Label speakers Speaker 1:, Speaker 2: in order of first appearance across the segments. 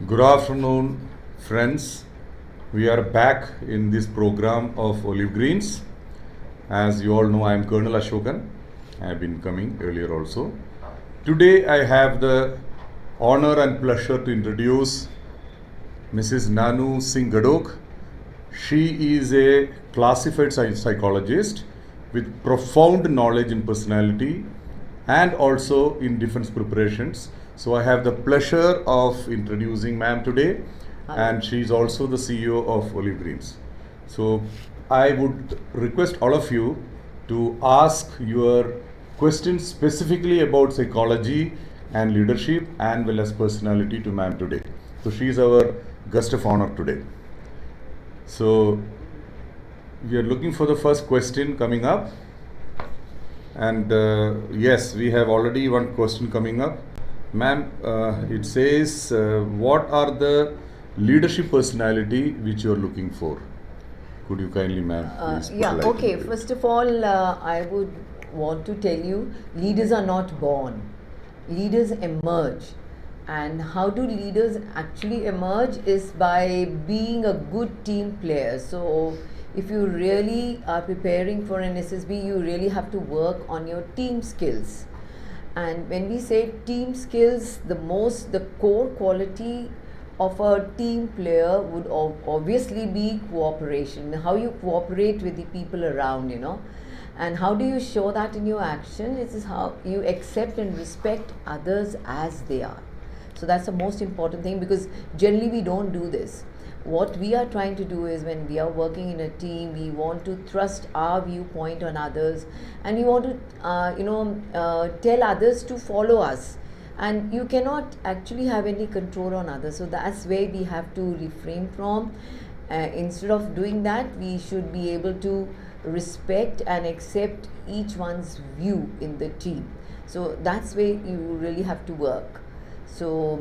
Speaker 1: Good afternoon, friends. We are back in this program of Olive Greens. As you all know, I am Colonel Ashokan. I have been coming earlier also. Today, I have the honor and pleasure to introduce Mrs. Nanu Singh Gadok. She is a classified psychologist with profound knowledge in personality and also in defense preparations. So I have the pleasure of introducing ma'am today, and she is also the CEO of Olive Greens. So I would request all of you to ask your questions specifically about psychology and leadership and well as personality to ma'am today. So she is our guest of honor today. So we are looking for the first question coming up, and yes, we have already one question coming up. Ma'am, it says, what are the leadership personality which you are looking for? Could you kindly, ma'am, please put light
Speaker 2: Okay.
Speaker 1: into it?
Speaker 2: First of all, I would want to tell you, leaders are not born. Leaders emerge. And how do leaders actually emerge is by being a good team player. So if you really are preparing for an SSB, you really have to work on your team skills. And when we say team skills, the core quality of a team player would obviously be cooperation. How you cooperate with the people around, and how do you show that in your action? It is how you accept and respect others as they are. So that's the most important thing, because generally we don't do this. What we are trying to do is, when we are working in a team, we want to thrust our viewpoint on others, and we want to tell others to follow us, and you cannot actually have any control on others. So that's where we have to refrain from. Instead of doing that, we should be able to respect and accept each one's view in the team. So that's where you really have to work. So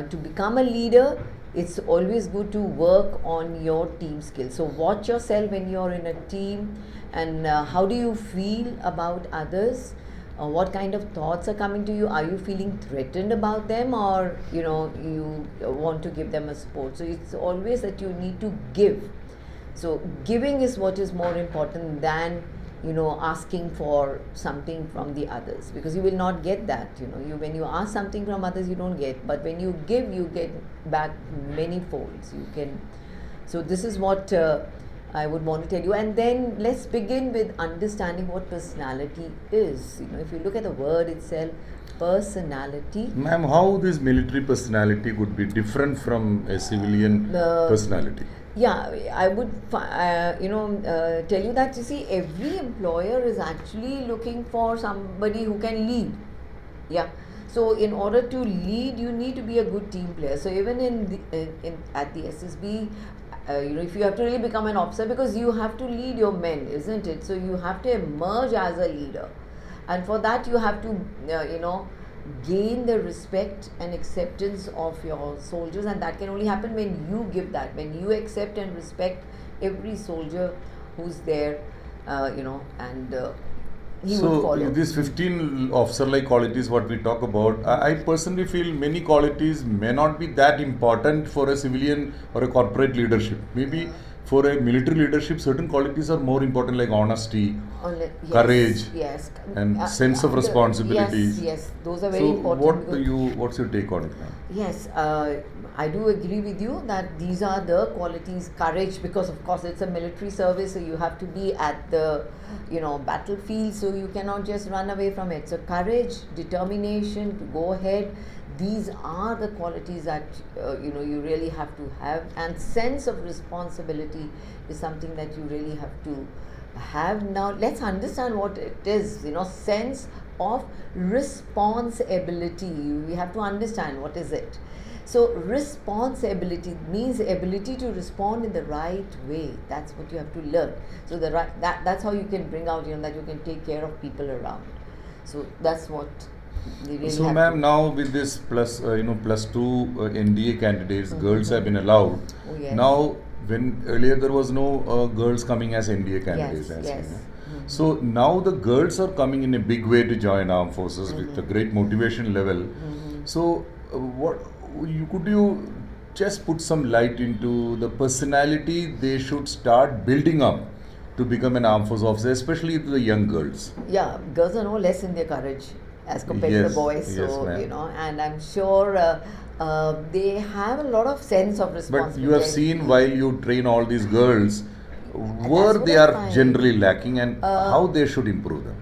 Speaker 2: to become a leader, it's always good to work on your team skills. So watch yourself when you're in a team, and how do you feel about others? What kind of thoughts are coming to you? Are you feeling threatened about them, or you want to give them a support? So it's always that you need to give. So giving is what is more important than asking for something from the others, because you will not get that. When you ask something from others, you don't get, but when you give, you get back many folds. So this is what I would want to tell you. And then let's begin with understanding what personality is. If you look at the word itself, personality.
Speaker 1: Ma'am, how this military personality could be different from a civilian personality?
Speaker 2: Yeah, I would, tell you that, every employer is actually looking for somebody who can lead. Yeah. So in order to lead, you need to be a good team player. So even at the SSB, if you have to really become an officer, because you have to lead your men, isn't it? So you have to emerge as a leader, and for that you have to, gain the respect and acceptance of your soldiers, and that can only happen when you give that, when you accept and respect every soldier who's there, and he would follow.
Speaker 1: So these 15 officer-like qualities what we talk about, I personally feel many qualities may not be that important for a civilian or a corporate leadership. Maybe for a military leadership, certain qualities are more important, like honesty, courage, and sense of responsibility.
Speaker 2: Yes, those are very important.
Speaker 1: What's your take on it, ma'am?
Speaker 2: Yes, I do agree with you that these are the qualities. Courage, because of course it's a military service, so you have to be at the battlefield, so you cannot just run away from it. So courage, determination to go ahead, these are the qualities that you really have to have. And sense of responsibility is something that you really have to have. Now let's understand what it is. Sense of responsibility, we have to understand what is it. So responsibility means ability to respond in the right way. That's what you have to learn. So that's how you can bring out that you can take care of people around. So that's what we really
Speaker 1: So, ma'am, now with this plus +2 NDA candidates, girls have been allowed.
Speaker 2: Oh, yes.
Speaker 1: Now, when earlier there was no girls coming as NDA candidates.
Speaker 2: Yes.
Speaker 1: So now the girls are coming in a big way to join armed forces with a great motivation level. So what could you just put some light into the personality they should start building up to become an armed force officer, especially to the young girls?
Speaker 2: Yeah, girls are no less in their courage as compared to
Speaker 1: Yes,
Speaker 2: the boys.
Speaker 1: yes,
Speaker 2: So,
Speaker 1: ma'am.
Speaker 2: and I'm sure they have a lot of sense of
Speaker 1: But
Speaker 2: responsibility.
Speaker 1: you have seen while you train all these girls, where
Speaker 2: That's what
Speaker 1: they
Speaker 2: I
Speaker 1: are
Speaker 2: find.
Speaker 1: generally lacking and how they should improve them.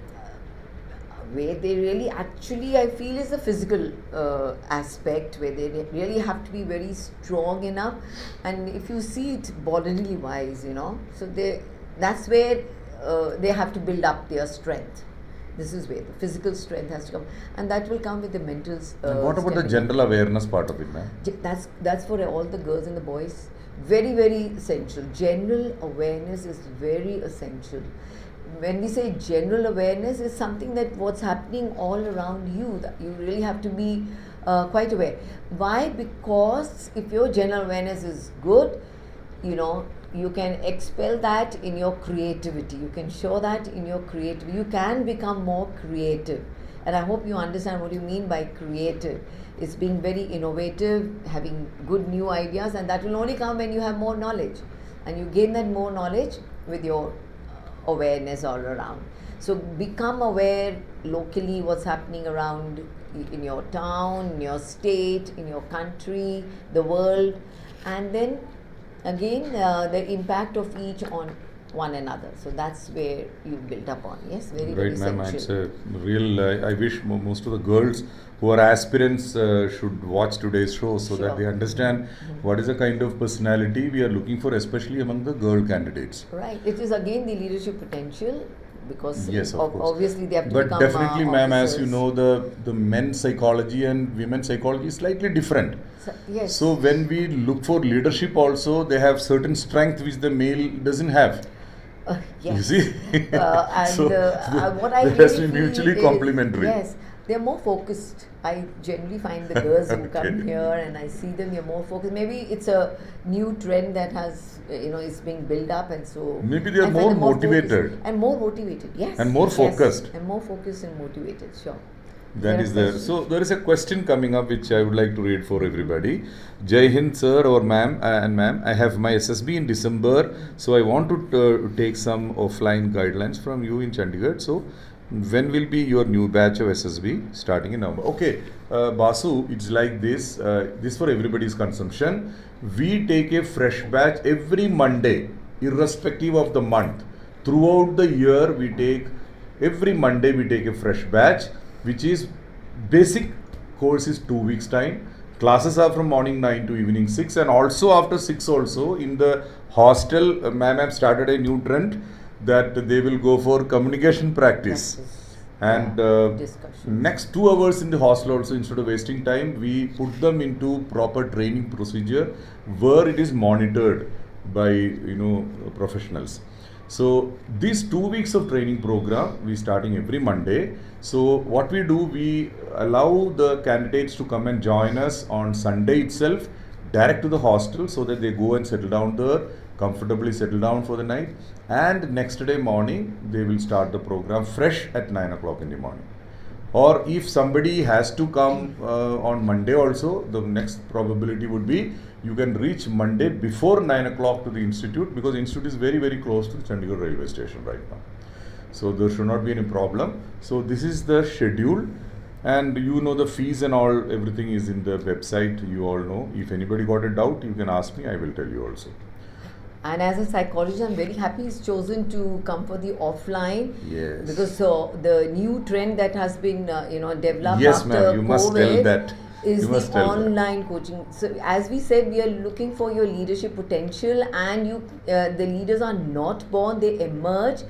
Speaker 2: Where they really actually, I feel, is the physical aspect where they really have to be very strong enough. And if you see it bodily wise, so that's where they have to build up their strength. This is where the physical strength has to come, and that will come with the mental.
Speaker 1: And what about the
Speaker 2: stamina.
Speaker 1: general awareness part of it, ma'am?
Speaker 2: That's for all the girls and the boys. Very, very essential. General awareness is very essential. When we say general awareness, is something that what's happening all around you, that you really have to be quite aware. Why? Because if your general awareness is good, you can expel that in your creativity. You can show that in your creativity. You can become more creative. And I hope you understand what you mean by creative. It's being very innovative, having good new ideas, and that will only come when you have more knowledge. And you gain that more knowledge with your awareness all around. So become aware locally what's happening around in your town, in your state, in your country, the world, and then again the impact of each on one another. So that's where you build up on. Yes, very, very
Speaker 1: Right, ma'am. It's
Speaker 2: essential.
Speaker 1: a real. I wish most of the girls who are aspirants should watch today's show so that
Speaker 2: Sure.
Speaker 1: they understand what is the kind of personality we are looking for, especially among the girl candidates.
Speaker 2: Right. It is again the leadership potential, because
Speaker 1: Yes, of course.
Speaker 2: obviously they have to
Speaker 1: But
Speaker 2: become
Speaker 1: definitely, ma'am, as you
Speaker 2: officers.
Speaker 1: know, the men's psychology and women's psychology is slightly different.
Speaker 2: Yes.
Speaker 1: So when we look for leadership, also they have certain strength which the male doesn't have.
Speaker 2: Yes.
Speaker 1: You see,
Speaker 2: And
Speaker 1: so
Speaker 2: what I
Speaker 1: there has to
Speaker 2: really
Speaker 1: be
Speaker 2: feel
Speaker 1: mutually
Speaker 2: is-
Speaker 1: complementary.
Speaker 2: Yes, they're more focused. I generally find the girls who come
Speaker 1: Okay.
Speaker 2: here and I see them, they're more focused. Maybe it's a new trend that has, is being built up, and so
Speaker 1: Maybe they are
Speaker 2: I find them
Speaker 1: more
Speaker 2: focused
Speaker 1: motivated.
Speaker 2: and more motivated. Yes,
Speaker 1: And more
Speaker 2: yes,
Speaker 1: focused.
Speaker 2: and more focused and motivated. Sure.
Speaker 1: That
Speaker 2: There
Speaker 1: is
Speaker 2: are
Speaker 1: there.
Speaker 2: questions?
Speaker 1: So there is a question coming up which I would like to read for everybody. Jai Hind, sir or ma'am and ma'am. I have my SSB in December, so I want to take some offline guidelines from you in Chandigarh. So when will be your new batch of SSB starting in November? Okay, Basu, it's like this. This for everybody's consumption. We take a fresh batch every Monday, irrespective of the month. Throughout the year, every Monday we take a fresh batch, which is basic course is 2 weeks time. Classes are from morning 9 to evening 6, and also after 6 also in the hostel, ma'am have started a new trend that they will go for communication practice. And
Speaker 2: Discussion.
Speaker 1: next 2 hours in the hostel also, instead of wasting time, we put them into proper training procedure where it is monitored by professionals. So these 2 weeks of training program we starting every Monday. So what we do, we allow the candidates to come and join us on Sunday itself, direct to the hostel, so that they go and settle down there, comfortably settle down for the night, and next day morning they will start the program fresh at 9 o'clock in the morning. Or if somebody has to come on Monday also, the next probability would be you can reach Monday before 9 o'clock to the institute, because institute is very, very close to the Chandigarh railway station right now. So there should not be any problem. So this is the schedule, and the fees and all, everything is in the website. You all know. If anybody got a doubt, you can ask me. I will tell you also.
Speaker 2: And as a psychologist, I'm very happy he's chosen to come for the offline.
Speaker 1: Yes.
Speaker 2: Because the new trend that has been developed
Speaker 1: Yes,
Speaker 2: after
Speaker 1: ma'am. You must tell
Speaker 2: COVID
Speaker 1: that.
Speaker 2: is
Speaker 1: You must
Speaker 2: the
Speaker 1: tell that.
Speaker 2: online coaching. So as we said, we are looking for your leadership potential, and the leaders are not born; they emerge.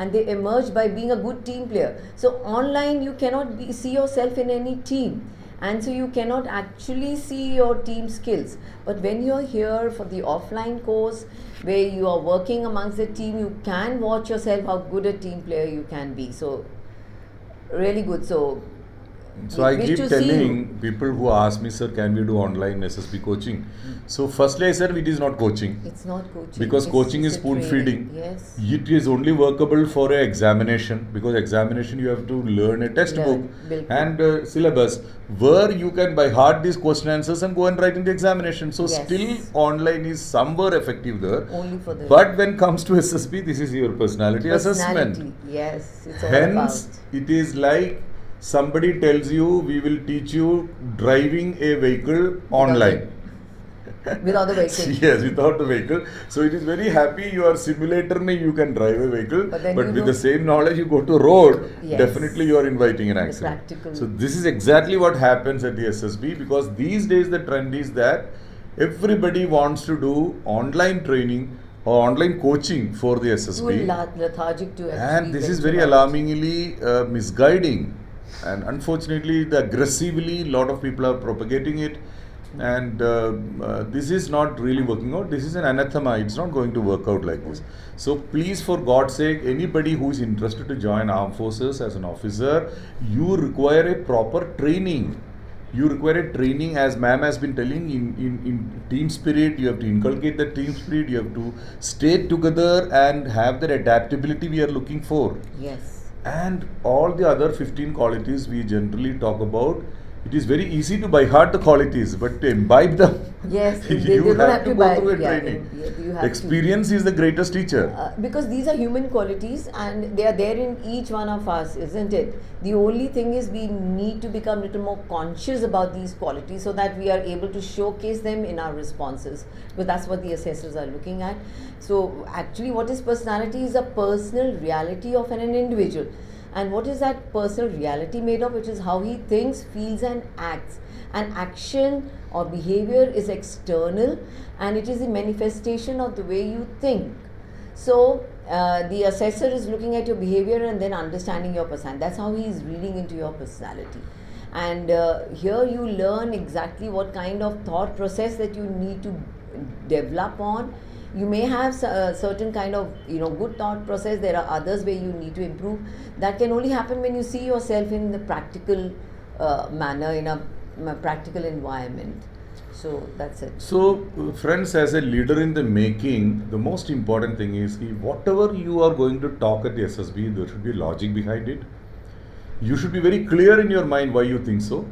Speaker 2: And they emerge by being a good team player. So online, you cannot see yourself in any team, and so you cannot actually see your team skills. But when you're here for the offline course, where you are working amongst the team, you can watch yourself how good a team player you can be. So really good. So
Speaker 1: So I
Speaker 2: wish
Speaker 1: keep
Speaker 2: to see you.
Speaker 1: telling people who ask me, sir, can we do online SSB coaching? So firstly I said it is not coaching.
Speaker 2: It's not coaching.
Speaker 1: Because
Speaker 2: It's
Speaker 1: coaching
Speaker 2: just
Speaker 1: is
Speaker 2: a
Speaker 1: spoon
Speaker 2: training.
Speaker 1: feeding.
Speaker 2: Yes.
Speaker 1: It is only workable for an examination, because examination you have to learn a textbook
Speaker 2: Bilkul.
Speaker 1: and syllabus where you can by heart these question answers and go and write in the examination. So
Speaker 2: Yes.
Speaker 1: still online is somewhere effective there.
Speaker 2: Only for the
Speaker 1: But when comes to SSB, this is your personality assessment.
Speaker 2: personality. Yes, it's all
Speaker 1: Hence,
Speaker 2: about.
Speaker 1: it is like somebody tells you, we will teach you driving a vehicle online.
Speaker 2: Without the vehicle.
Speaker 1: Yes, without the vehicle. So it is very happy you are simulator mein you can drive a vehicle,
Speaker 2: But then
Speaker 1: but
Speaker 2: you
Speaker 1: with
Speaker 2: know-
Speaker 1: the same knowledge you go to road,
Speaker 2: Yes.
Speaker 1: definitely you are inviting an
Speaker 2: The
Speaker 1: accident.
Speaker 2: practical.
Speaker 1: So this is exactly what happens at the SSB, because these days the trend is that everybody wants to do online training or online coaching for the
Speaker 2: Too
Speaker 1: SSB.
Speaker 2: lethargic to actually.
Speaker 1: And this is
Speaker 2: venture
Speaker 1: very
Speaker 2: out.
Speaker 1: alarmingly misguiding, and unfortunately the aggressively lot of people are propagating it, and this is not really working out. This is an anathema. It's not going to work out like this. So please, for God's sake, anybody who is interested to join armed forces as an officer, you require a proper training. You require a training, as ma'am has been telling, in team spirit. You have to inculcate the team spirit. You have to stay together and have that adaptability we are looking for.
Speaker 2: Yes.
Speaker 1: And all the other 15 qualities we generally talk about. It is very easy to by heart the qualities, but to imbibe them,
Speaker 2: Yes, they
Speaker 1: you
Speaker 2: don't
Speaker 1: have
Speaker 2: have
Speaker 1: to
Speaker 2: to
Speaker 1: go
Speaker 2: buy-
Speaker 1: through a
Speaker 2: yeah,
Speaker 1: training.
Speaker 2: you have to.
Speaker 1: Experience is the greatest teacher.
Speaker 2: Because these are human qualities and they are there in each one of us, isn't it? The only thing is we need to become a little more conscious about these qualities so that we are able to showcase them in our responses, because that's what the assessors are looking at. So actually what is personality is a personal reality of an individual. And what is that personal reality made of? Which is how he thinks, feels and acts. And action or behavior is external and it is a manifestation of the way you think. So the assessor is looking at your behavior and then understanding your personality. That's how he is reading into your personality. And here you learn exactly what kind of thought process that you need to develop on. You may have a certain kind of good thought process. There are others where you need to improve. That can only happen when you see yourself in the practical manner, in a practical environment. So that's it.
Speaker 1: So, friends, as a leader in the making, the most important thing is whatever you are going to talk at the SSB, there should be logic behind it. You should be very clear in your mind why you think so.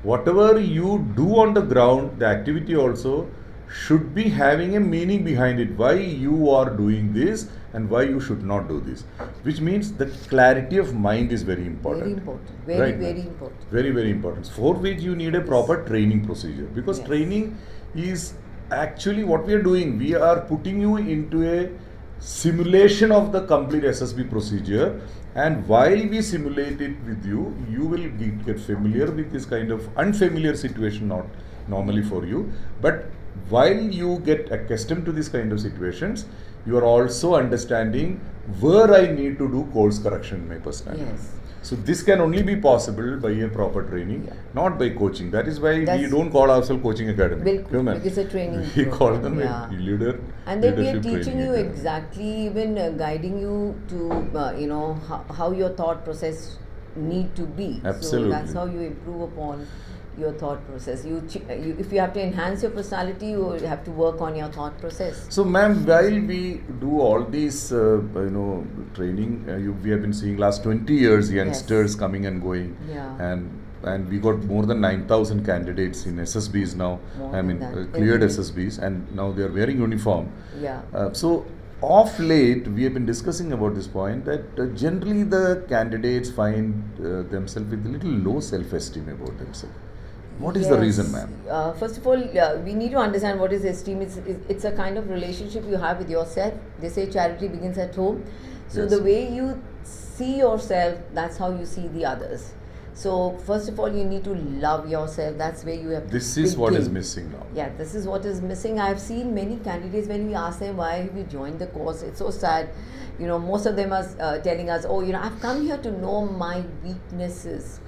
Speaker 1: Whatever you do on the ground, the activity also should be having a meaning behind it, why you are doing this and why you should not do this, which means the clarity of mind is very important.
Speaker 2: Very important. Very,
Speaker 1: Right,
Speaker 2: very
Speaker 1: ma'am.
Speaker 2: important.
Speaker 1: Very, very important. For which you need a proper training procedure, because
Speaker 2: Yes.
Speaker 1: training is actually what we are doing. We are putting you into a simulation of the complete SSB procedure, and while we simulate it with you, you will get familiar with this kind of unfamiliar situation, not normally for you, but while you get accustomed to this kind of situations, you are also understanding where I need to do course correction in my personality.
Speaker 2: Yes.
Speaker 1: So this can only be possible by a proper training,
Speaker 2: Yeah.
Speaker 1: not by coaching. That is why we
Speaker 2: That's-
Speaker 1: don't call ourselves coaching academy.
Speaker 2: Bilkul,
Speaker 1: Human.
Speaker 2: it's a training
Speaker 1: We call
Speaker 2: program,
Speaker 1: them
Speaker 2: yeah.
Speaker 1: a leader.
Speaker 2: And then we are
Speaker 1: leadership
Speaker 2: teaching
Speaker 1: training
Speaker 2: you
Speaker 1: academy.
Speaker 2: exactly, even guiding you to, how your thought process need to be.
Speaker 1: Absolutely.
Speaker 2: So that's how you improve upon your thought process. If you have to enhance your personality, you have to work on your thought process.
Speaker 1: So, ma'am, while we do all these, training, we have been seeing last 20 years youngsters coming and going,
Speaker 2: Yeah.
Speaker 1: and we got more than 9,000 candidates in SSBs now.
Speaker 2: More
Speaker 1: I
Speaker 2: than
Speaker 1: mean,
Speaker 2: that.
Speaker 1: cleared
Speaker 2: Mhm.
Speaker 1: SSBs, and now they are wearing uniform.
Speaker 2: Yeah.
Speaker 1: So, of late, we have been discussing about this point that generally the candidates find themselves with a little low self-esteem about themselves. What is the reason, ma'am?
Speaker 2: First of all, we need to understand what is esteem. It's a kind of relationship you have with yourself. They say charity begins at home. So
Speaker 1: Yes.
Speaker 2: the way you see yourself, that's how you see the others. So first of all, you need to love yourself. That's where you have to
Speaker 1: This is what is
Speaker 2: begin.
Speaker 1: missing now.
Speaker 2: Yeah, this is what is missing. I've seen many candidates, when we ask them why have you joined the course, it's so sad. Most of them are telling us, I've come here to know my weaknesses.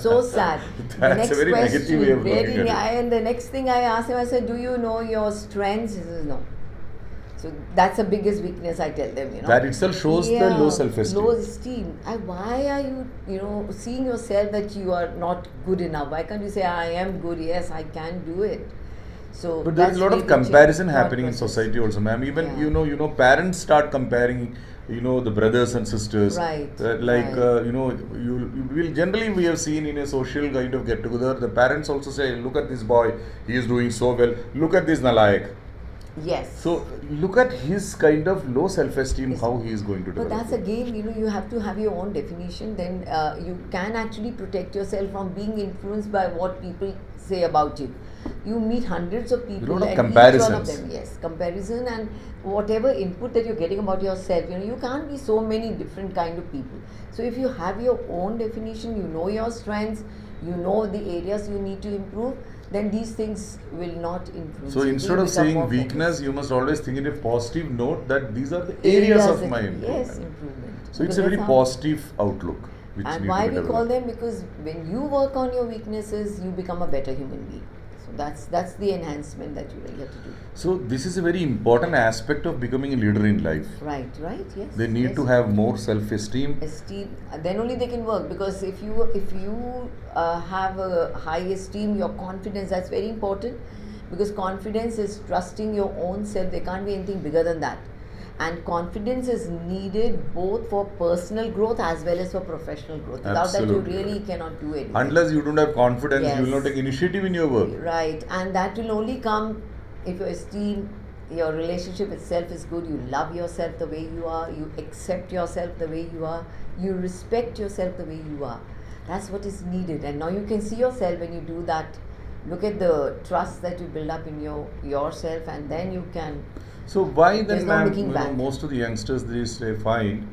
Speaker 2: So sad.
Speaker 1: That's a very negative way of looking at it.
Speaker 2: And the next thing I asked him, I said, do you know your strengths? He says, no. So that's the biggest weakness, I tell them,
Speaker 1: That itself shows the low self-esteem.
Speaker 2: Low esteem. Why are you, seeing yourself that you are not good enough? Why can't you say, I am good, yes, I can do it? So
Speaker 1: but there is a lot of comparison happening in society also, ma'am. Even
Speaker 2: Yeah.
Speaker 1: parents start comparing, the brothers and sisters.
Speaker 2: Right,
Speaker 1: Like
Speaker 2: right.
Speaker 1: you will generally, we have seen in a social kind of get together, the parents also say, look at this boy, he is doing so well. Look at this Nalayak.
Speaker 2: Yes.
Speaker 1: So look at his kind of low self-esteem,
Speaker 2: Yes.
Speaker 1: how he is going to
Speaker 2: But
Speaker 1: develop.
Speaker 2: that's again, you have to have your own definition. Then you can actually protect yourself from being influenced by what people say about you. You meet hundreds of people,
Speaker 1: lot of
Speaker 2: and each one of
Speaker 1: comparisons.
Speaker 2: them, yes, comparison and whatever input that you're getting about yourself. You can't be so many different kind of people. So if you have your own definition, you know your strengths, you know the areas you need to improve, then these things will not influence
Speaker 1: So
Speaker 2: you.
Speaker 1: instead
Speaker 2: You'll
Speaker 1: of
Speaker 2: become
Speaker 1: saying
Speaker 2: more
Speaker 1: weakness,
Speaker 2: focused.
Speaker 1: you must always think in a positive note that these are the areas of my improvement.
Speaker 2: Yes, improvement.
Speaker 1: So it's
Speaker 2: Because
Speaker 1: a very
Speaker 2: that's how-
Speaker 1: positive outlook. Which
Speaker 2: And
Speaker 1: need
Speaker 2: why
Speaker 1: to be
Speaker 2: we call
Speaker 1: developed.
Speaker 2: them? Because when you work on your weaknesses, you become a better human being. So that's the enhancement that you really have to do.
Speaker 1: So this is a very important aspect of becoming a leader in life.
Speaker 2: Right, yes.
Speaker 1: They need
Speaker 2: yes.
Speaker 1: to have more self-esteem.
Speaker 2: Esteem, then only they can work, because if you have a high esteem, your confidence, that's very important, because confidence is trusting your own self. There can't be anything bigger than that, and confidence is needed both for personal growth as well as for professional growth. Without
Speaker 1: Absolutely
Speaker 2: that, you really
Speaker 1: right.
Speaker 2: cannot do anything.
Speaker 1: Unless you don't have confidence, you will
Speaker 2: Yes.
Speaker 1: not take initiative in your work.
Speaker 2: Right, and that will only come if your esteem, your relationship itself is good. You love yourself the way you are, you accept yourself the way you are, you respect yourself the way you are. That's what is needed, and now you can see yourself when you do that. Look at the trust that you build up in yourself, and then you can.
Speaker 1: So why
Speaker 2: There's
Speaker 1: then,
Speaker 2: no
Speaker 1: ma'am,
Speaker 2: looking back.
Speaker 1: most of the youngsters they find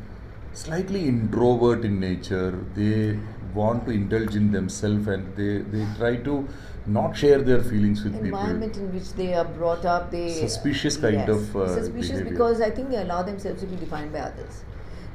Speaker 1: slightly introvert in nature. They want to indulge in themselves and they try to not share their feelings with
Speaker 2: Environment
Speaker 1: people.
Speaker 2: in which they are brought up, they
Speaker 1: Suspicious kind
Speaker 2: yes,
Speaker 1: of
Speaker 2: suspicious
Speaker 1: behavior.
Speaker 2: because I think they allow themselves to be defined by others.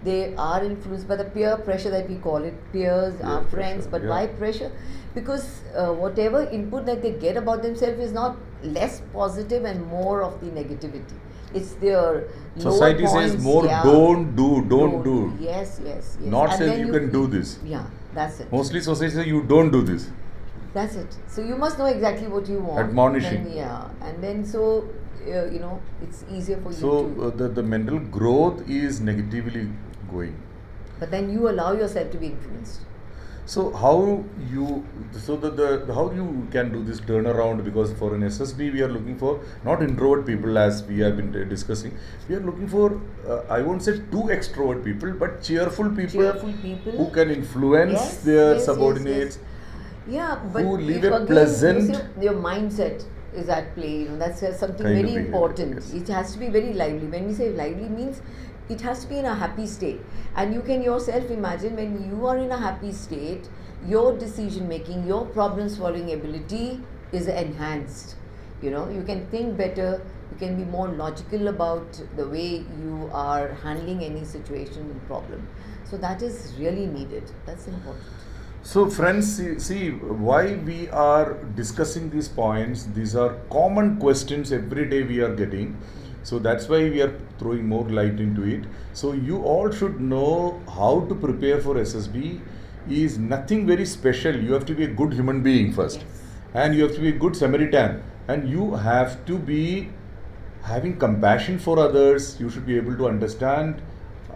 Speaker 2: They are influenced by the peer pressure that we call it. Peers,
Speaker 1: Peer
Speaker 2: our
Speaker 1: pressure,
Speaker 2: friends, but
Speaker 1: yeah.
Speaker 2: why pressure? Because whatever input that they get about themselves is not less positive and more of the negativity. It's their
Speaker 1: Society
Speaker 2: lower
Speaker 1: says
Speaker 2: points,
Speaker 1: more
Speaker 2: yeah.
Speaker 1: don't do.
Speaker 2: Yes.
Speaker 1: Not
Speaker 2: And
Speaker 1: say
Speaker 2: then
Speaker 1: you can do this.
Speaker 2: Yeah, that's it.
Speaker 1: Mostly society says you don't do this.
Speaker 2: That's it. So you must know exactly what you want.
Speaker 1: Admonishing.
Speaker 2: Then, yeah, and then so it's easier for you
Speaker 1: So
Speaker 2: to.
Speaker 1: the mental growth is negatively going.
Speaker 2: But then you allow yourself to be influenced.
Speaker 1: So how you how you can do this turnaround, because for an SSB we are looking for not introvert people as we have been discussing. We are looking for I won't say too extrovert people, but cheerful people who can influence
Speaker 2: Yes,
Speaker 1: their
Speaker 2: yes.
Speaker 1: subordinates.
Speaker 2: Yeah, but
Speaker 1: Who live
Speaker 2: if
Speaker 1: a
Speaker 2: again,
Speaker 1: pleasant-
Speaker 2: your mindset is at play. That's something
Speaker 1: Kind of
Speaker 2: very
Speaker 1: behavior,
Speaker 2: important.
Speaker 1: yes.
Speaker 2: It has to be very lively. When we say lively, means it has to be in a happy state, and you can yourself imagine when you are in a happy state, your decision making, your problem solving ability is enhanced. You can think better. You can be more logical about the way you are handling any situation and problem. So that is really needed. That's important.
Speaker 1: So friends, see why we are discussing these points. These are common questions every day we are getting. So that's why we are throwing more light into it. So you all should know how to prepare for SSB is nothing very special. You have to be a good human being first.
Speaker 2: Yes.
Speaker 1: And you have to be a good Samaritan. And you have to be having compassion for others. You should be able to understand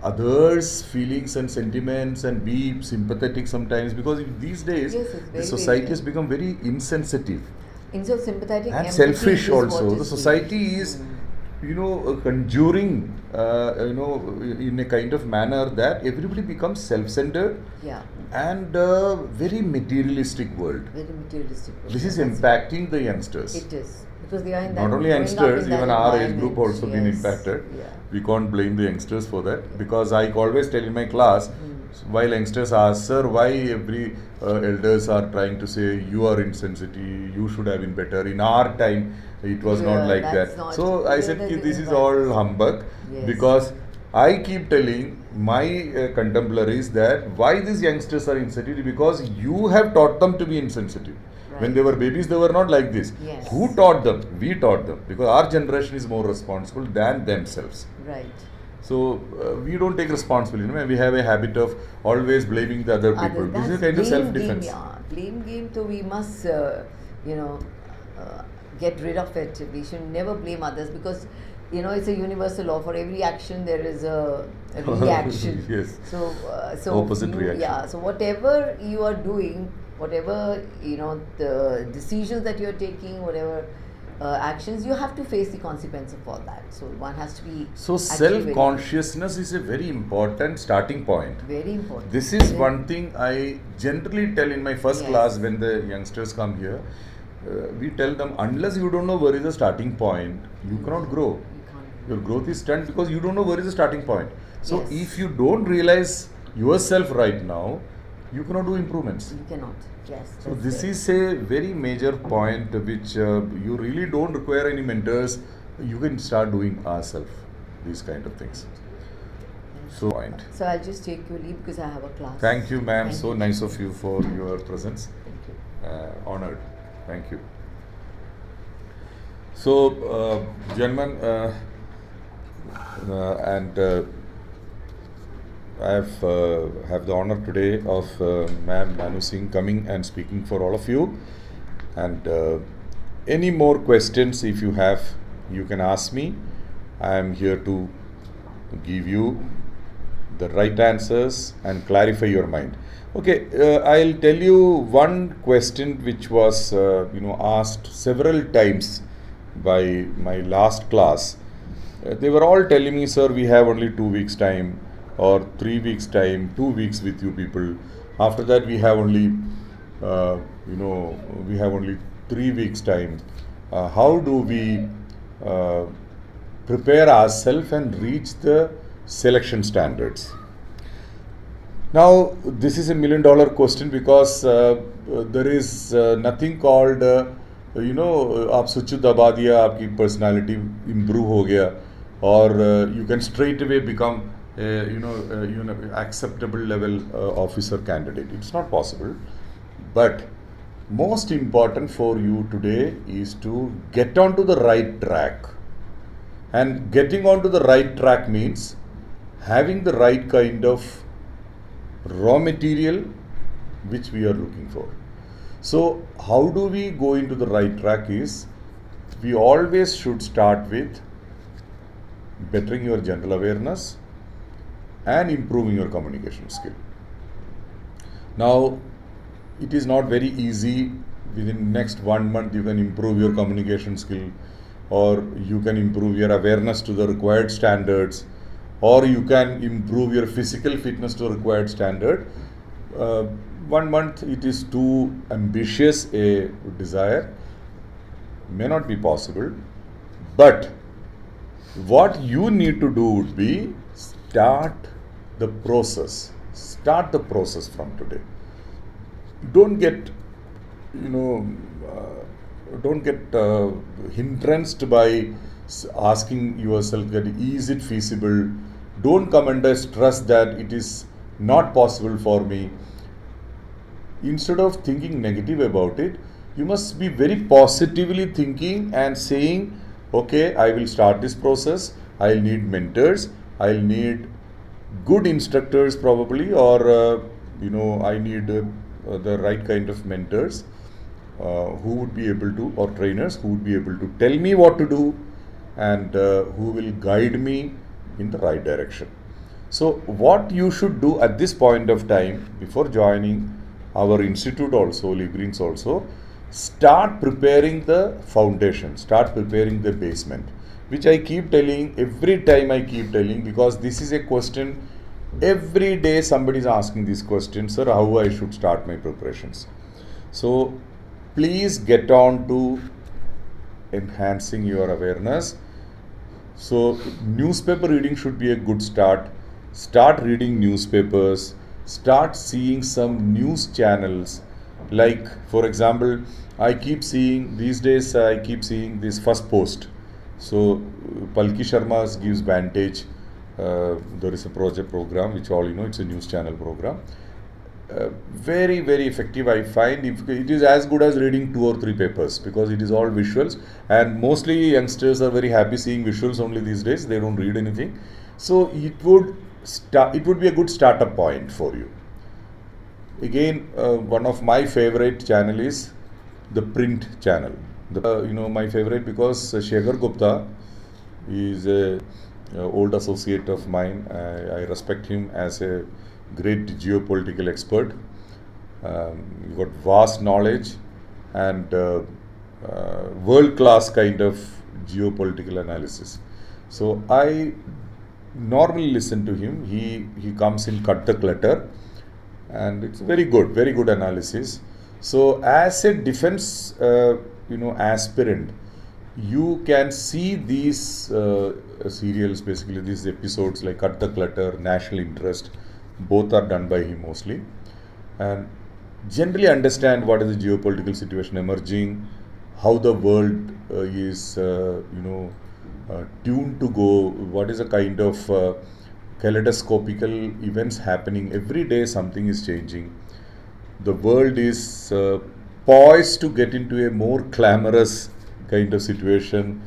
Speaker 1: others' feelings and sentiments and be sympathetic sometimes, because these days
Speaker 2: Yes, it's
Speaker 1: the
Speaker 2: very,
Speaker 1: society
Speaker 2: very
Speaker 1: has become very insensitive
Speaker 2: Instead of sympathetic,
Speaker 1: and
Speaker 2: empathy
Speaker 1: selfish
Speaker 2: is what
Speaker 1: also. The
Speaker 2: is
Speaker 1: society
Speaker 2: needed.
Speaker 1: is conjuring in a kind of manner that everybody becomes self-centered
Speaker 2: Yeah,
Speaker 1: and very materialistic world.
Speaker 2: very materialistic.
Speaker 1: This is
Speaker 2: That's-
Speaker 1: impacting the youngsters.
Speaker 2: It is because they are in that.
Speaker 1: Not only
Speaker 2: growing up
Speaker 1: youngsters,
Speaker 2: in that
Speaker 1: even our age group
Speaker 2: environment.
Speaker 1: also been
Speaker 2: Yes.
Speaker 1: impacted.
Speaker 2: Yeah.
Speaker 1: We can't blame the youngsters for that, because I always tell in my class, while youngsters ask, sir, why every elders are trying to say you are insensitive, you should have been better. In our time, it was not
Speaker 2: Yeah,
Speaker 1: like
Speaker 2: that's
Speaker 1: that.
Speaker 2: not-
Speaker 1: So I
Speaker 2: yeah,
Speaker 1: said,
Speaker 2: that
Speaker 1: "Ki
Speaker 2: is
Speaker 1: this is
Speaker 2: right.
Speaker 1: all humbug,
Speaker 2: Yes.
Speaker 1: because I keep telling my contemporaries that why these youngsters are insensitive, because you have taught them to be insensitive. When they were babies, they were not like this.
Speaker 2: Yes.
Speaker 1: Who taught them? We taught them, because our generation is more responsible than themselves.
Speaker 2: Right.
Speaker 1: So we don't take responsibility. We have a habit of always blaming the other people. This is a kind of self-defense.
Speaker 2: Blame game. So we must, get rid of it. We should never blame others, because it's a universal law. For every action, there is a reaction.
Speaker 1: Yes.
Speaker 2: So
Speaker 1: opposite reaction.
Speaker 2: Yeah. So whatever you are doing, whatever the decisions that you are taking, whatever actions, you have to face the consequence of all that. So one has to be.
Speaker 1: So self-consciousness is a very important starting point.
Speaker 2: Very important.
Speaker 1: This is one thing I generally tell in my first class when the youngsters come here. We tell them, unless you don't know where is the starting point, you cannot grow. Your growth is stunted because you don't know where is the starting point. So if you don't realize yourself right now, you cannot do improvements.
Speaker 2: You cannot. Yes.
Speaker 1: So this is a very major point which you really don't require any mentors. You can start doing ourselves, these kind of things. So
Speaker 2: I'll just take your leave because I have a class.
Speaker 1: Thank you, ma'am. So nice of you for your presence.
Speaker 2: Thank you.
Speaker 1: Honored. Thank you. So, gentlemen, and I have the honor today of Ma'am Manu Singh coming and speaking for all of you. And any more questions, if you have, you can ask me. I am here to give you the right answers and clarify your mind. Okay, I'll tell you one question which was asked several times by my last class. They were all telling me, sir, we have only 2 weeks time or 3 weeks time, 2 weeks with you people. After that, we have only, we have only 3 weeks time. How do we prepare ourselves and reach the selection standards? Now, this is $1 million question because there is nothing called, आप switch दबा दिया, आपकी personality improve हो गया, or you can straight away become acceptable level officer candidate. It's not possible. But most important for you today is to get onto the right track. And getting onto the right track means having the right kind of raw material which we are looking for. So how do we go into the right track is, we always should start with bettering your general awareness and improving your communication skill. Now, it is not very easy. Within next 1 month you can improve your communication skill, or you can improve your awareness to the required standards, or you can improve your physical fitness to required standard. 1 month, it is too ambitious a desire, may not be possible. But what you need to do would be start the process. Start the process from today. Don't get, hindrance by asking yourself that is it feasible. Don't come under stress that it is not possible for me. Instead of thinking negative about it, you must be very positively thinking and saying, okay, I will start this process. I'll need mentors. I'll need good instructors probably, or I need the right kind of mentors who would be able to, or trainers who would be able to tell me what to do and who will guide me in the right direction. So what you should do at this point of time, before joining our institute also, Olive Greens also, start preparing the foundation, start preparing the basement, which I keep telling, every time I keep telling, because this is a question, every day somebody is asking this question, sir, how I should start my preparations. So please get on to enhancing your awareness. So newspaper reading should be a good start. Start reading newspapers, start seeing some news channels. Like, for example, I keep seeing these days, I keep seeing this First Post. So Palki Sharma gives Vantage. There is a project program which all it's a news channel program. very very effective. I find if it is as good as reading 2 or 3 papers, because it is all visuals, and mostly youngsters are very happy seeing visuals only these days. They don't read anything. So it would be a good startup point for you. Again, one of my favorite channel is the print channel. My favorite because Shekhar Gupta is a old associate of mine. I respect him as a great geopolitical expert. He got vast knowledge and world-class kind of geopolitical analysis. So I normally listen to him. He comes in Cut the Clutter, and it's very good analysis. So as a defense aspirant, you can see these serials, basically these episodes like Cut the Clutter, National Interest, both are done by him mostly, and generally understand what is the geopolitical situation emerging, how the world is tuned to go, what is a kind of kaleidoscopical events happening. Every day something is changing. The world is poised to get into a more clamorous kind of situation.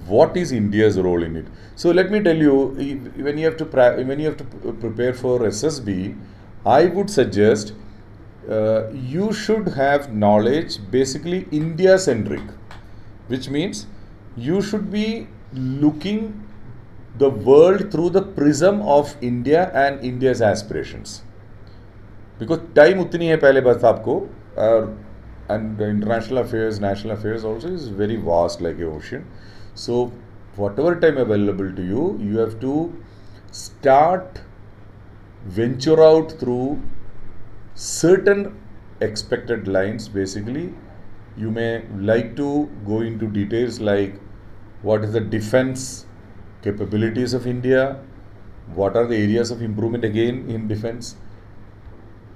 Speaker 1: What is India's role in it? So let me tell you, when you have to prepare for SSB, I would suggest you should have knowledge basically India centric, which means you should be looking the world through the prism of India and India's aspirations. Because time utni hai pehle bas aapko, and the international affairs, national affairs also is very vast like a ocean. So whatever time available to you, you have to venture out through certain expected lines. Basically, you may like to go into details like what is the defense capabilities of India, what are the areas of improvement again in defense,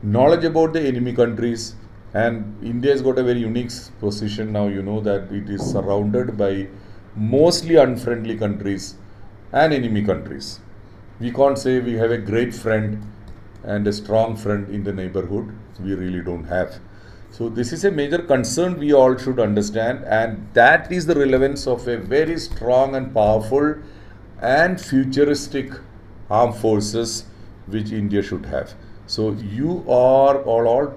Speaker 1: knowledge about the enemy countries. And India has got a very unique position now. You know that it is surrounded by mostly unfriendly countries and enemy countries. We can't say we have a great friend and a strong friend in the neighborhood. We really don't have. So this is a major concern we all should understand, and that is the relevance of a very strong and powerful and futuristic armed forces which India should have. So you are all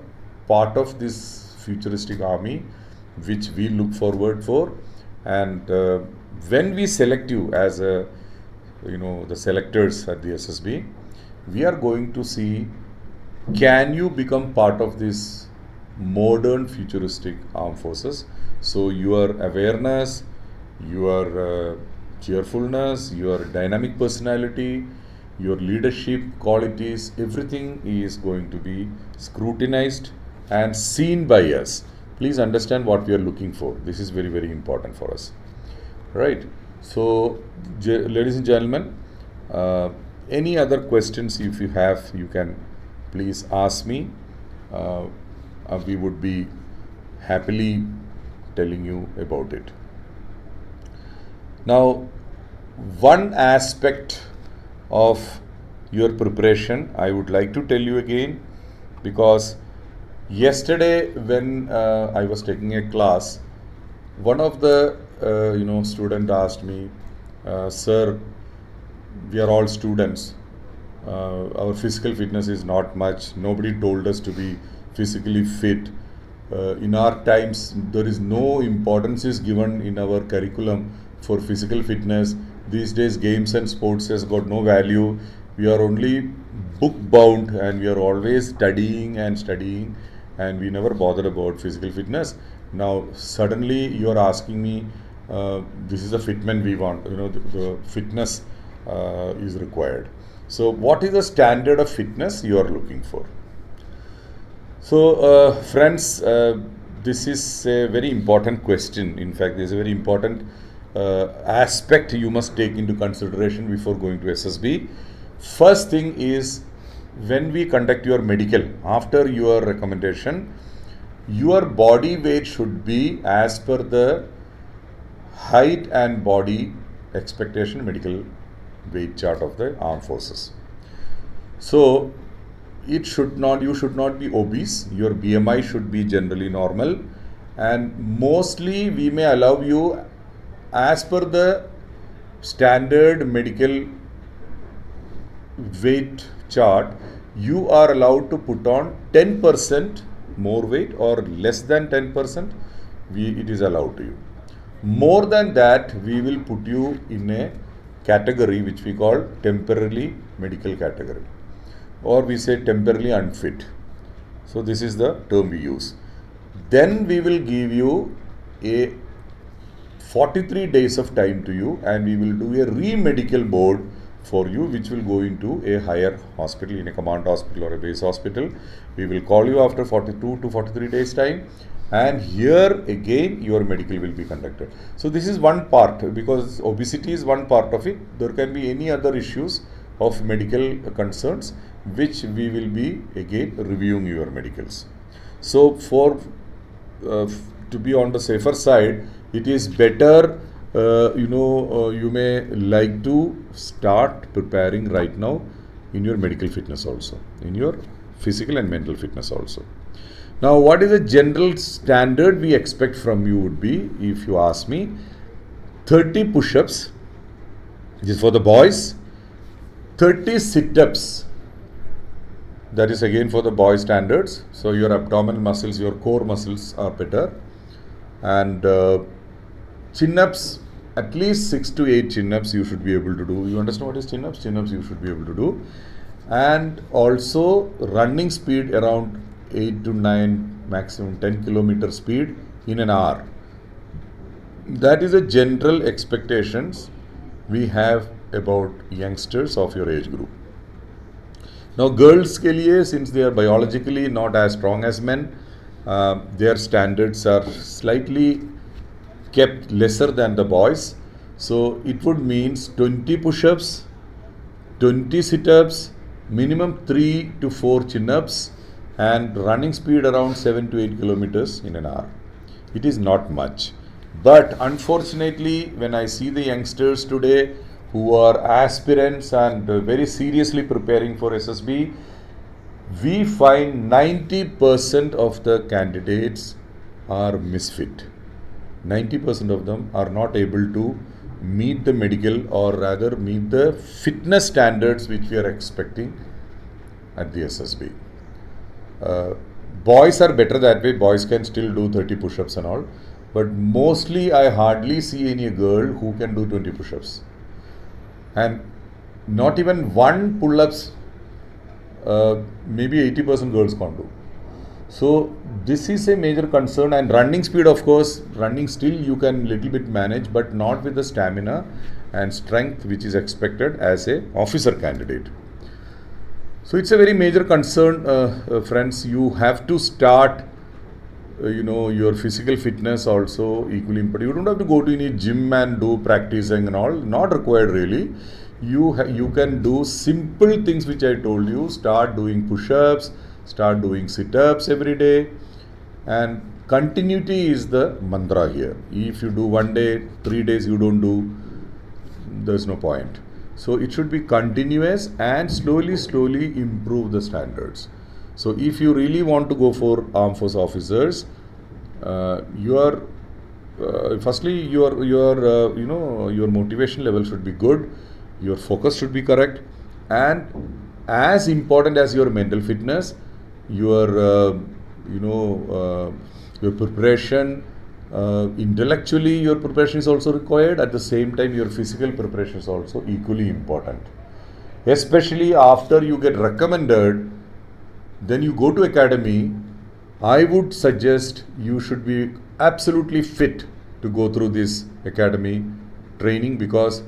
Speaker 1: part of this futuristic army which we look forward for. And when we select you as the selectors at the SSB, we are going to see, can you become part of this modern futuristic armed forces? So your awareness, your cheerfulness, your dynamic personality, your leadership qualities, everything is going to be scrutinized and seen by us. Please understand what we are looking for. This is very, very important for us. Right. So, ladies and gentlemen, any other questions if you have, you can please ask me. We would be happily telling you about it. Now, one aspect of your preparation I would like to tell you again, because yesterday when I was taking a class, one of the student asked me, sir, we are all students, our physical fitness is not much, nobody told us to be physically fit. In our times there is no importance is given in our curriculum for physical fitness. These days games and sports has got no value. We are only book bound and we are always studying, and we never bother about physical fitness. Now suddenly you are asking me, this is the fitment we want, the fitness is required. So what is the standard of fitness you are looking for? So friends, this is a very important question. In fact, there is a very important aspect you must take into consideration before going to SSB. First thing is, when we conduct your medical, after your recommendation, your body weight should be as per the height and body expectation medical weight chart of the armed forces. So you should not be obese. Your BMI should be generally normal, and mostly we may allow you, as per the standard medical weight chart, you are allowed to put on 10% more weight or less than 10%, it is allowed to you. More than that, we will put you in a category which we call temporarily medical category, or we say temporarily unfit. So this is the term we use. Then we will give you a 43 days of time to you, and we will do a re-medical board for you, which will go into a higher hospital, in a command hospital or a base hospital. We will call you after 42 to 43 days time, and here again your medical will be conducted. So this is one part, because obesity is one part of it. There can be any other issues of medical concerns which we will be again reviewing your medicals. So for to be on the safer side, it is better, you may like to start preparing right now in your medical fitness also, in your physical and mental fitness also. Now, what is the general standard we expect from you would be, if you ask me, 30 push-ups, this is for the boys, 30 sit-ups, that is again for the boy standards. So your abdominal muscles, your core muscles are better, and chin-ups, at least 6 to 8 chin-ups you should be able to do. You understand what is chin-ups? Chin-ups you should be able to do. And also running speed around 8 to 9, maximum 10 kilometer speed in an hour. That is a general expectations we have about youngsters of your age group. Now girls के लिए, since they are biologically not as strong as men, their standards are slightly kept lesser than the boys. So it would means 20 push-ups, 20 sit-ups, minimum 3 to 4 chin-ups, and running speed around 7 to 8 kilometers in an hour. It is not much. But unfortunately, when I see the youngsters today who are aspirants and very seriously preparing for SSB, we find 90% of the candidates are misfit. 90% of them are not able to meet the medical, or rather meet the fitness standards which we are expecting at the SSB. Boys are better that way. Boys can still do 30 push-ups and all. But mostly I hardly see any girl who can do 20 push-ups. And not even one pull-ups, maybe 80% girls can't do. So this is a major concern. And running speed, of course, running still you can little bit manage, but not with the stamina and strength which is expected as a officer candidate. So it's a very major concern, friends. You have to start, your physical fitness also equally important. You don't have to go to any gym and do practicing and all. Not required really. You can do simple things which I told you. Start doing push-ups, start doing sit-ups every day, and continuity is the mantra here. If you do one day, 3 days you don't do, there's no point. So it should be continuous and slowly improve the standards. So if you really want to go for armed force officers, firstly your motivation level should be good, your focus should be correct, and as important as your mental fitness, your preparation, intellectually your preparation is also required. At the same time, your physical preparation is also equally important. Especially after you get recommended, then you go to academy. I would suggest you should be absolutely fit to go through this academy training, because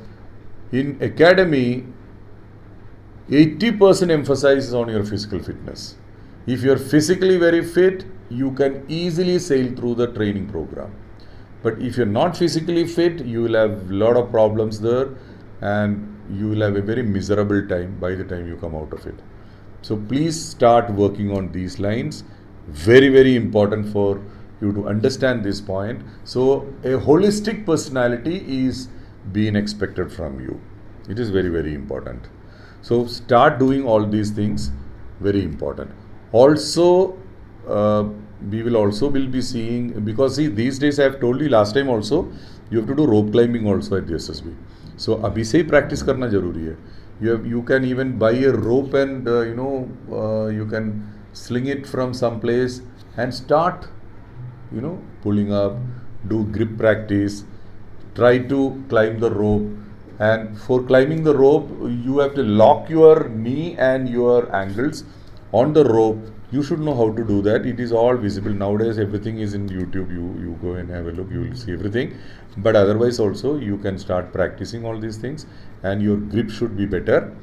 Speaker 1: in academy 80% emphasis on your physical fitness. If you are physically very fit, you can easily sail through the training program. But if you're not physically fit, you will have a lot of problems there, and you will have a very miserable time by the time you come out of it. So please start working on these lines. Very important for you to understand this point. So a holistic personality is being expected from you. It is very important. So start doing all these things. very important. Also, we will also will be seeing, because see, these days I have told you last time also, you have to do rope climbing also at the SSB. So अभी से ही practice करना जरूरी है. You can even buy a rope and you can sling it from some place and start pulling up, do grip practice, try to climb the rope. And for climbing the rope, you have to lock your knee and your ankles on the rope. You should know how to do that. It is all visible nowadays. Everything is in YouTube. You go and have a look. You will see everything. But otherwise also, you can start practicing all these things, and your grip should be better.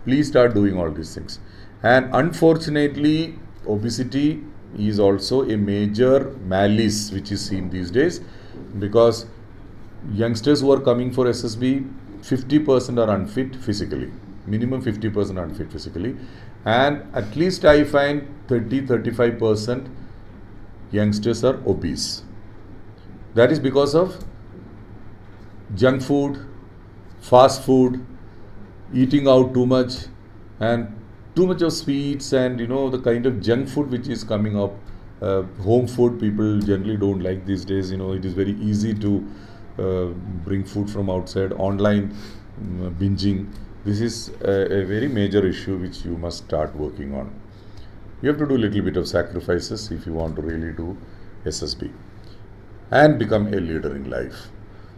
Speaker 1: Please start doing all these things. And unfortunately, obesity is also a major malice which is seen these days, because youngsters who are coming for SSB, 50% are unfit physically, minimum 50% unfit physically, and at least I find 30-35% youngsters are obese. That is because of junk food, fast food, eating out too much, and too much of sweets, and the kind of junk food which is coming up. Home food people generally don't like these days. It is very easy to bring food from outside. Online binging, this is a very major issue which you must start working on. You have to do a little bit of sacrifices if you want to really do SSB and become a leader in life.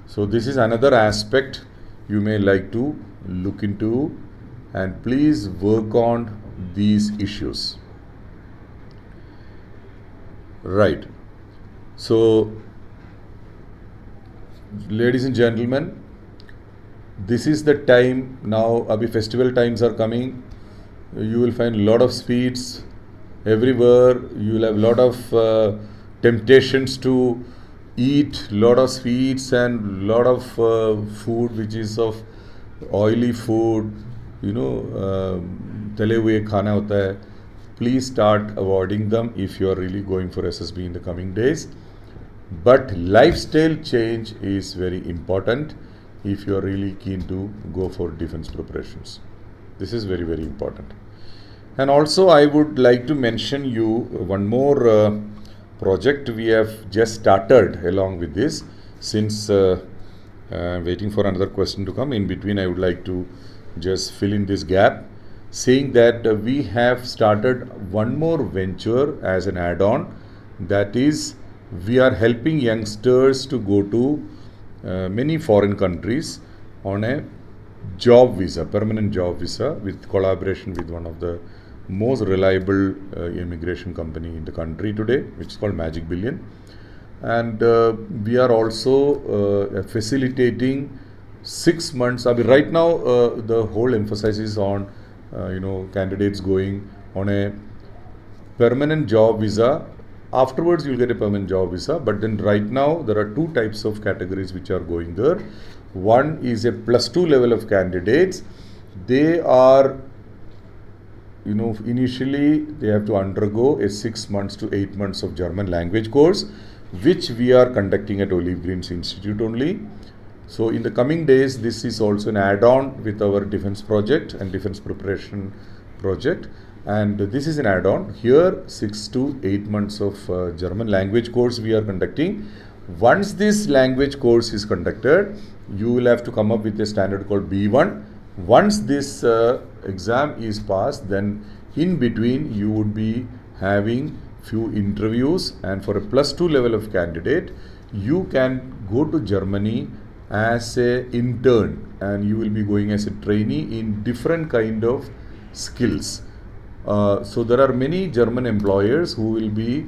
Speaker 1: So this is another aspect you may like to look into, and please work on these issues. Right. So, ladies and gentlemen, this is the time now. Abhi festival times are coming. You will find a lot of sweets everywhere. You will have a lot of temptations to eat lot of sweets and lot of food which is of oily food. तले हुए खाना होता है. Please start avoiding them if you are really going for SSB in the coming days. But lifestyle change is very important if you are really keen to go for defense preparations. This is very, very important. And also I would like to mention you one more project we have just started along with this. Since I'm waiting for another question to come in between, I would like to just fill in this gap, saying that we have started one more venture as an add-on. That is, we are helping youngsters to go to many foreign countries on a job visa, permanent job visa, with collaboration with one of the most reliable immigration company in the country today, which is called Magic Billion. And we are also facilitating 6 months. I mean, right now the whole emphasis is on candidates going on a permanent job visa. Afterwards you will get a permanent job visa, but then right now there are two types of categories which are going there. One is a +2 level of candidates. They are initially they have to undergo a 6 months to 8 months of German language course, which we are conducting at Olive Greens Institute only. So in the coming days, this is also an add-on with our defense project and defense preparation project. And this is an add-on. Here, 6 to 8 months of German language course we are conducting. Once this language course is conducted, you will have to come up with a standard called B1. Once this exam is passed, then in between you would be having few interviews, and for a +2 level of candidate, you can go to Germany as a intern, and you will be going as a trainee in different kind of skills. So there are many German employers who will be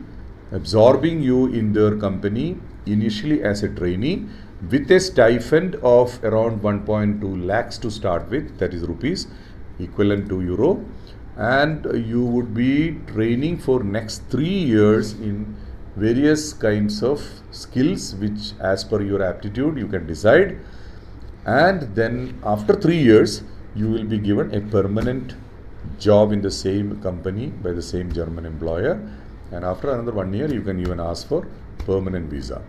Speaker 1: absorbing you in their company initially as a trainee with a stipend of around 1.2 lakhs to start with, that is rupees, equivalent to euro. And you would be training for next 3 years in various kinds of skills which as per your aptitude you can decide. And then after 3 years you will be given a permanent job in the same company by the same German employer, and after another 1 year you can even ask for permanent visa.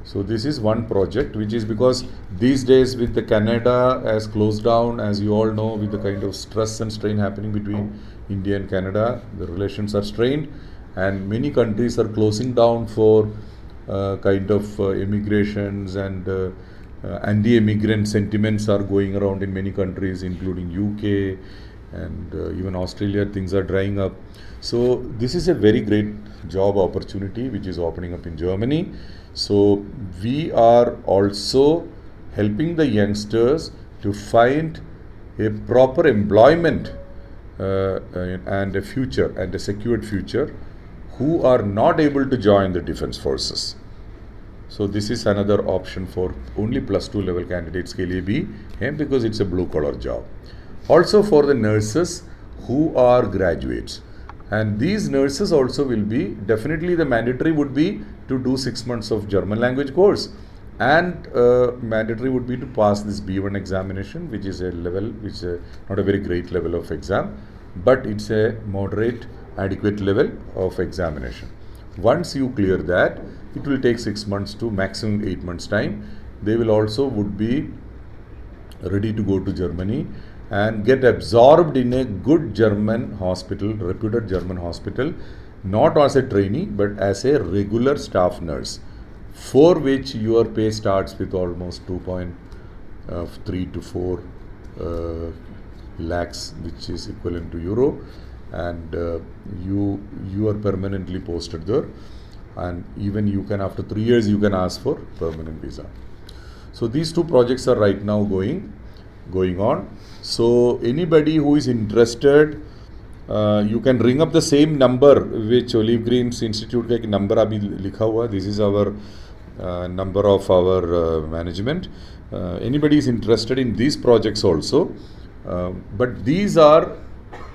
Speaker 1: So this is one project, which is because these days with the Canada has closed down, as you all know, with the kind of stress and strain happening between India and Canada, the relations are strained, and many countries are closing down for immigrations, and anti-immigrant sentiments are going around in many countries, including UK and even Australia. Things are drying up. So this is a very great job opportunity which is opening up in Germany. So we are also helping the youngsters to find a proper employment and a future, and a secured future, who are not able to join the defense forces. So this is another option for only +2 level candidates के लिए भी है, because it's a blue collar job. Also for the nurses who are graduates, and these nurses also will be, definitely the mandatory would be to do 6 months of German language course, and mandatory would be to pass this B1 examination, which is a level, which is not a very great level of exam, but it's a moderate, adequate level of examination. Once you clear that, it will take 6 months to maximum 8 months time. They will also would be ready to go to Germany and get absorbed in a good German hospital, reputed German hospital, not as a trainee but as a regular staff nurse, for which your pay starts with almost 2.3 to 4 lakhs, which is equivalent to euro, and you are permanently posted there, and even you can, after 3 years, you can ask for permanent visa. So these two projects are right now going on. So anybody who is interested, you can ring up the same number which Olive Greens Institute का एक number अभी लिखा हुआ. This is our number of our management. Anybody is interested in these projects also, but these are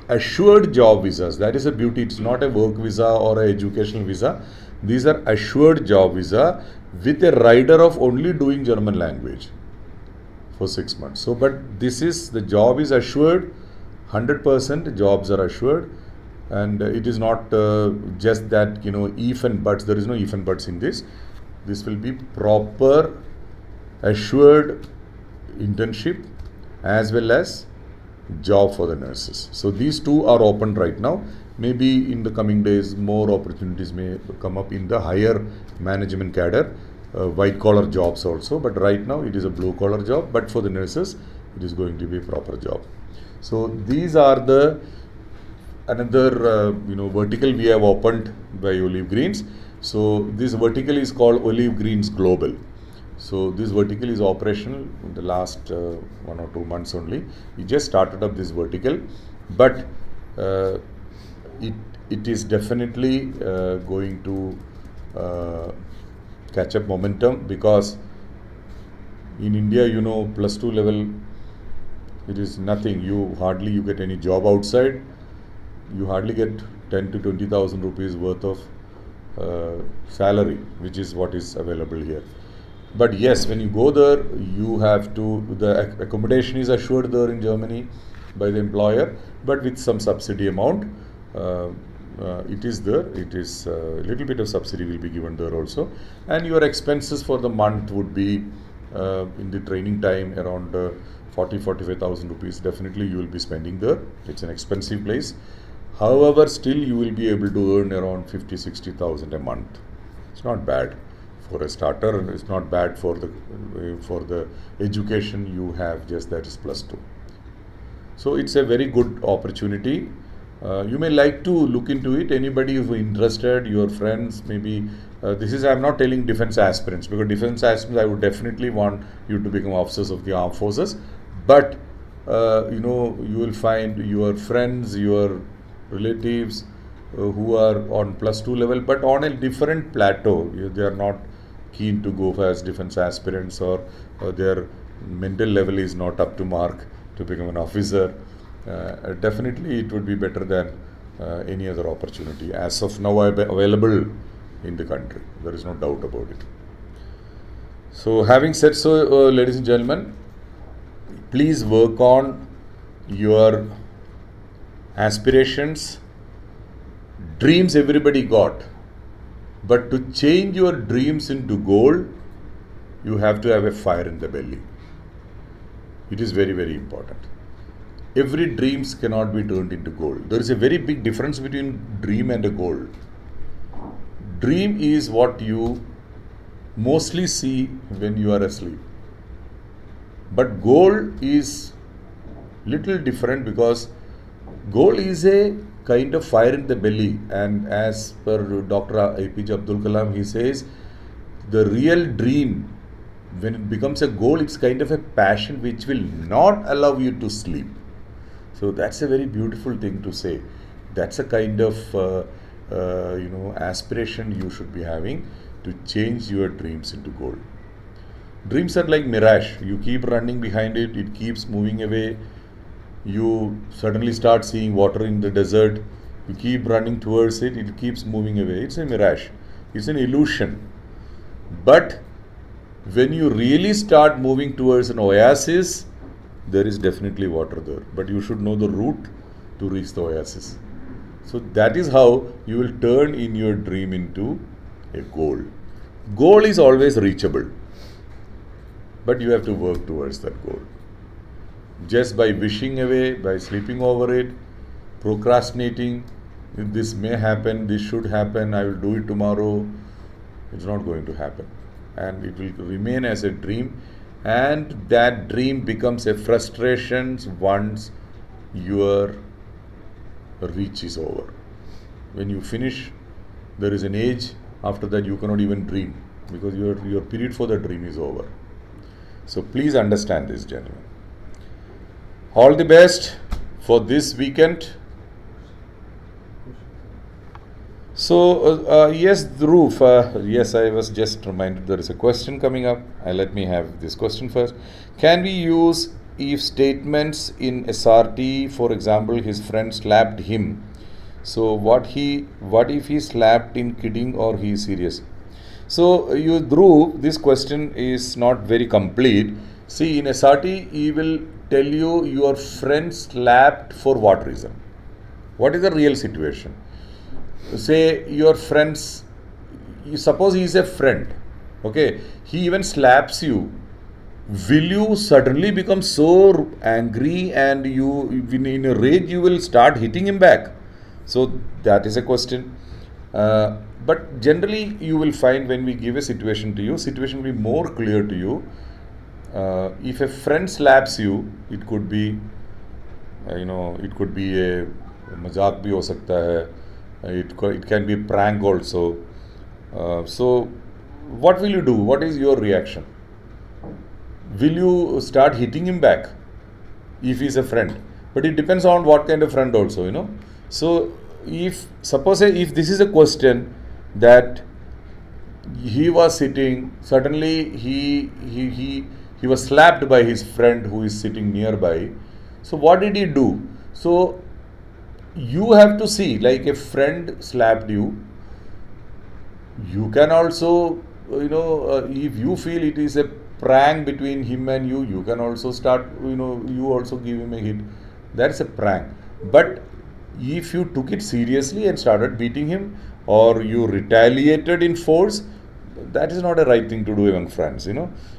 Speaker 1: assured job visas. That is a beauty. It's not a work visa or a educational visa. These are assured job visa with a rider of only doing German language for 6 months. So, but this is, the job is assured, 100% jobs are assured, and it is not just that, if and buts. There is no if and buts in this. This will be proper assured internship as well as job for the nurses. So these two are open right now. Maybe in the coming days more opportunities may come up in the higher management cadre, white collar jobs also, but right now it is a blue collar job, but for the nurses it is going to be a proper job. So these are the another vertical we have opened by Olive Greens. So this vertical is called Olive Greens Global. So this vertical is operational in the last 1 or 2 months only. We just started up this vertical, but it is definitely going to catch up momentum, because in India, +2 level, it is nothing. You get any job outside. You hardly get 10 to 20,000 rupees worth of salary, which is what is available here. But yes, when you go there, you have to, the accommodation is assured there in Germany by the employer, but with some subsidy amount. It is there. It is a little bit of subsidy will be given there also, and your expenses for the month would be in the training time around 45,000 rupees. Definitely you will be spending there. It's an expensive place. However, still you will be able to earn around 50,000-60,000 a month. It's not bad for a starter, and it's not bad for the education you have. Just that is +2. So it's a very good opportunity. You may like to look into it. Anybody who is interested, your friends, maybe I'm not telling defense aspirants, because defense aspirants, I would definitely want you to become officers of the armed forces. But you will find your friends, your relatives who are on +2 level, but on a different plateau. They are not keen to go as defense aspirants, or their mental level is not up to mark to become an officer. Definitely it would be better than any other opportunity as of now available in the country. There is no doubt about it. So having said so, ladies and gentlemen, please work on your aspirations. Dreams everybody got, but to change your dreams into goal, you have to have a fire in the belly. It is very, very important. Every dreams cannot be turned into gold. There is a very big difference between dream and a goal. Dream is what you mostly see when you are asleep. But goal is little different, because goal is a kind of fire in the belly, and as per Dr. APJ Abdul Kalam, he says the real dream, when it becomes a goal, it's kind of a passion which will not allow you to sleep. So that's a very beautiful thing to say. That's a kind of aspiration you should be having to change your dreams into goal. Dreams are like mirage. You keep running behind it, it keeps moving away. You suddenly start seeing water in the desert. You keep running towards it, it keeps moving away. It's a mirage. It's an illusion. But when you really start moving towards an oasis, there is definitely water there. But you should know the route to reach the oasis. So that is how you will turn in your dream into a goal. Goal is always reachable, but you have to work towards that goal. Just by wishing away, by sleeping over it, procrastinating, this may happen, this should happen, I will do it tomorrow, it's not going to happen. And it will remain as a dream, and that dream becomes a frustration once your reach is over. When you finish, there is an age, after that you cannot even dream, because your period for the dream is over. So please understand this, gentlemen. All the best for this weekend. So, yes, Dhruv, yes, I was just reminded there is a question coming up. If me have this question first. Can we use if statements in SRT, for example, his friend slapped him? So, what if he slapped in kidding or he is serious? So, Dhruv, this question is not very complete. See, in SRT, he will tell you your friend slapped for what reason. What is the real situation? Say your friends, suppose he is a friend, okay, he even slaps you. Will you suddenly become so angry and you, in a rage, you will start hitting him back? So that is a question. But generally you will find when we give a situation to you, situation will be more clear to you. If a friend slaps you, it could be, it could be a mazak bhi ho sakta hai. It can be a prank also. So what will you do? What is your reaction? Will you start hitting him back if he is a friend? But it depends on what kind of friend also, So suppose if this is a question that he was sitting, suddenly he was slapped by his friend who is sitting nearby. So what did he do? So you have to see, like a friend slapped you. You can also, if you feel it is a prank between him and you, you can also start, you also give him a hit. That's a prank. But if you took it seriously and started beating him, or you retaliated in force, that is not a right thing to do among friends,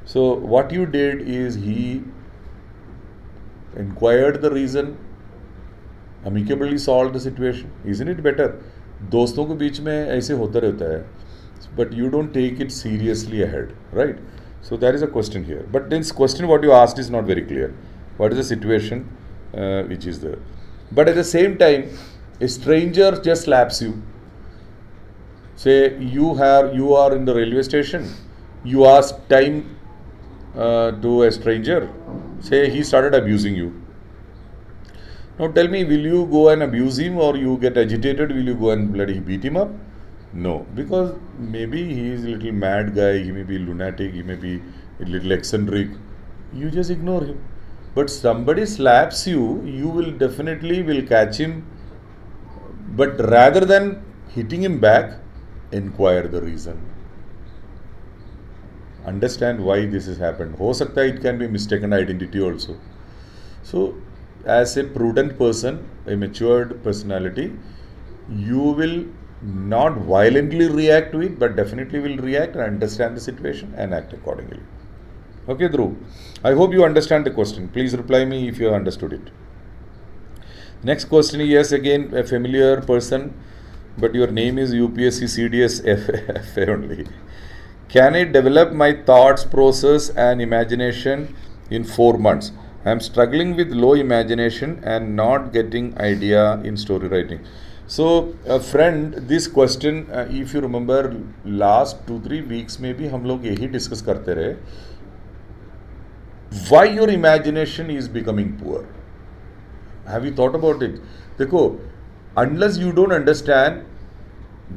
Speaker 1: So what you did is he inquired the reason, amicably solved the situation. Isn't it better? दोस्तों के बीच में ऐसे होता रहता है, but you don't take it seriously ahead, right? So that is a question here. But this question what you asked is not very clear. What is the situation which is there? But at the same time, a stranger just slaps you. Say you are in the railway station. You ask time to a stranger. Say he started abusing you. Now tell me, will you go and abuse him, or you get agitated? Will you go and bloody beat him up? No, because maybe he is a little mad guy, he may be lunatic, he may be a little eccentric. You just ignore him. But somebody slaps you, you will definitely catch him. But rather than hitting him back, inquire the reason. Understand why this has happened. Ho sakta hai it can be mistaken identity also. So as a prudent person, a matured personality, you will not violently react to it, but definitely will react and understand the situation and act accordingly. Okay, Dhruv. I hope you understand the question. Please reply me if you understood it. Next question is, yes, again, a familiar person, but your name is UPSC CDS FA only. Can I develop my thoughts, process, and imagination in 4 months? I am struggling with low imagination and not getting idea in story writing. So, friend, this question, if you remember, last 2-3 weeks में भी हम लोग यही discuss करते रहे. Why your imagination is becoming poor? Have you thought about it? देखो, unless you don't understand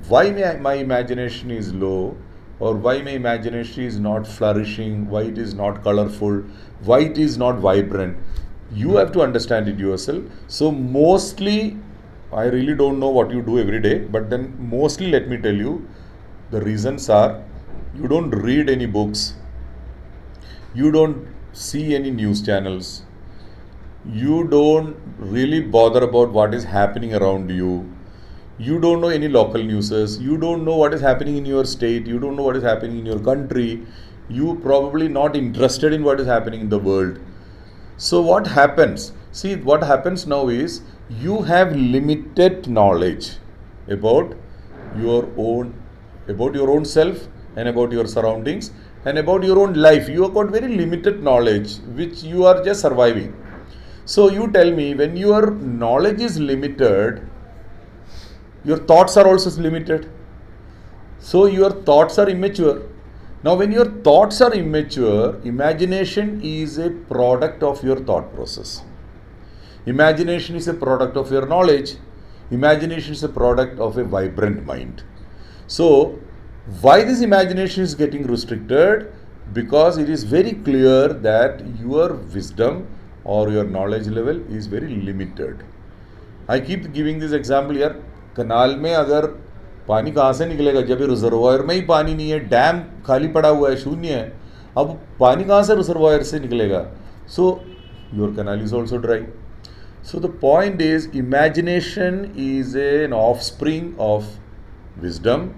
Speaker 1: why my imagination is low, or why my imagination is not flourishing, why it is not colorful, why it is not vibrant, you have to understand it yourself. So mostly, I really don't know what you do every day, but then mostly let me tell you, the reasons are, you don't read any books, you don't see any news channels, you don't really bother about what is happening around you, you don't know any local newses, you don't know what is happening in your state, you don't know what is happening in your country, you probably not interested in what is happening in the world. So what happens? See, what happens now is you have limited knowledge about your own self and about your surroundings and about your own life. You have got very limited knowledge which you are just surviving. So you tell me, when your knowledge is limited, your thoughts are also limited. So your thoughts are immature. Now when your thoughts are immature, imagination is a product of your thought process. Imagination is a product of your knowledge. Imagination is a product of a vibrant mind. So why this imagination is getting restricted? Because it is very clear that your wisdom or your knowledge level is very limited. I keep giving this example here. कनाल में अगर पानी कहाँ से निकलेगा जब ये reservoir में ही पानी नहीं है, डैम खाली पड़ा हुआ है, शून्य है, अब पानी कहाँ से रिजर्वायर से निकलेगा? So your canal is also dry. So the point is imagination is an offspring of wisdom,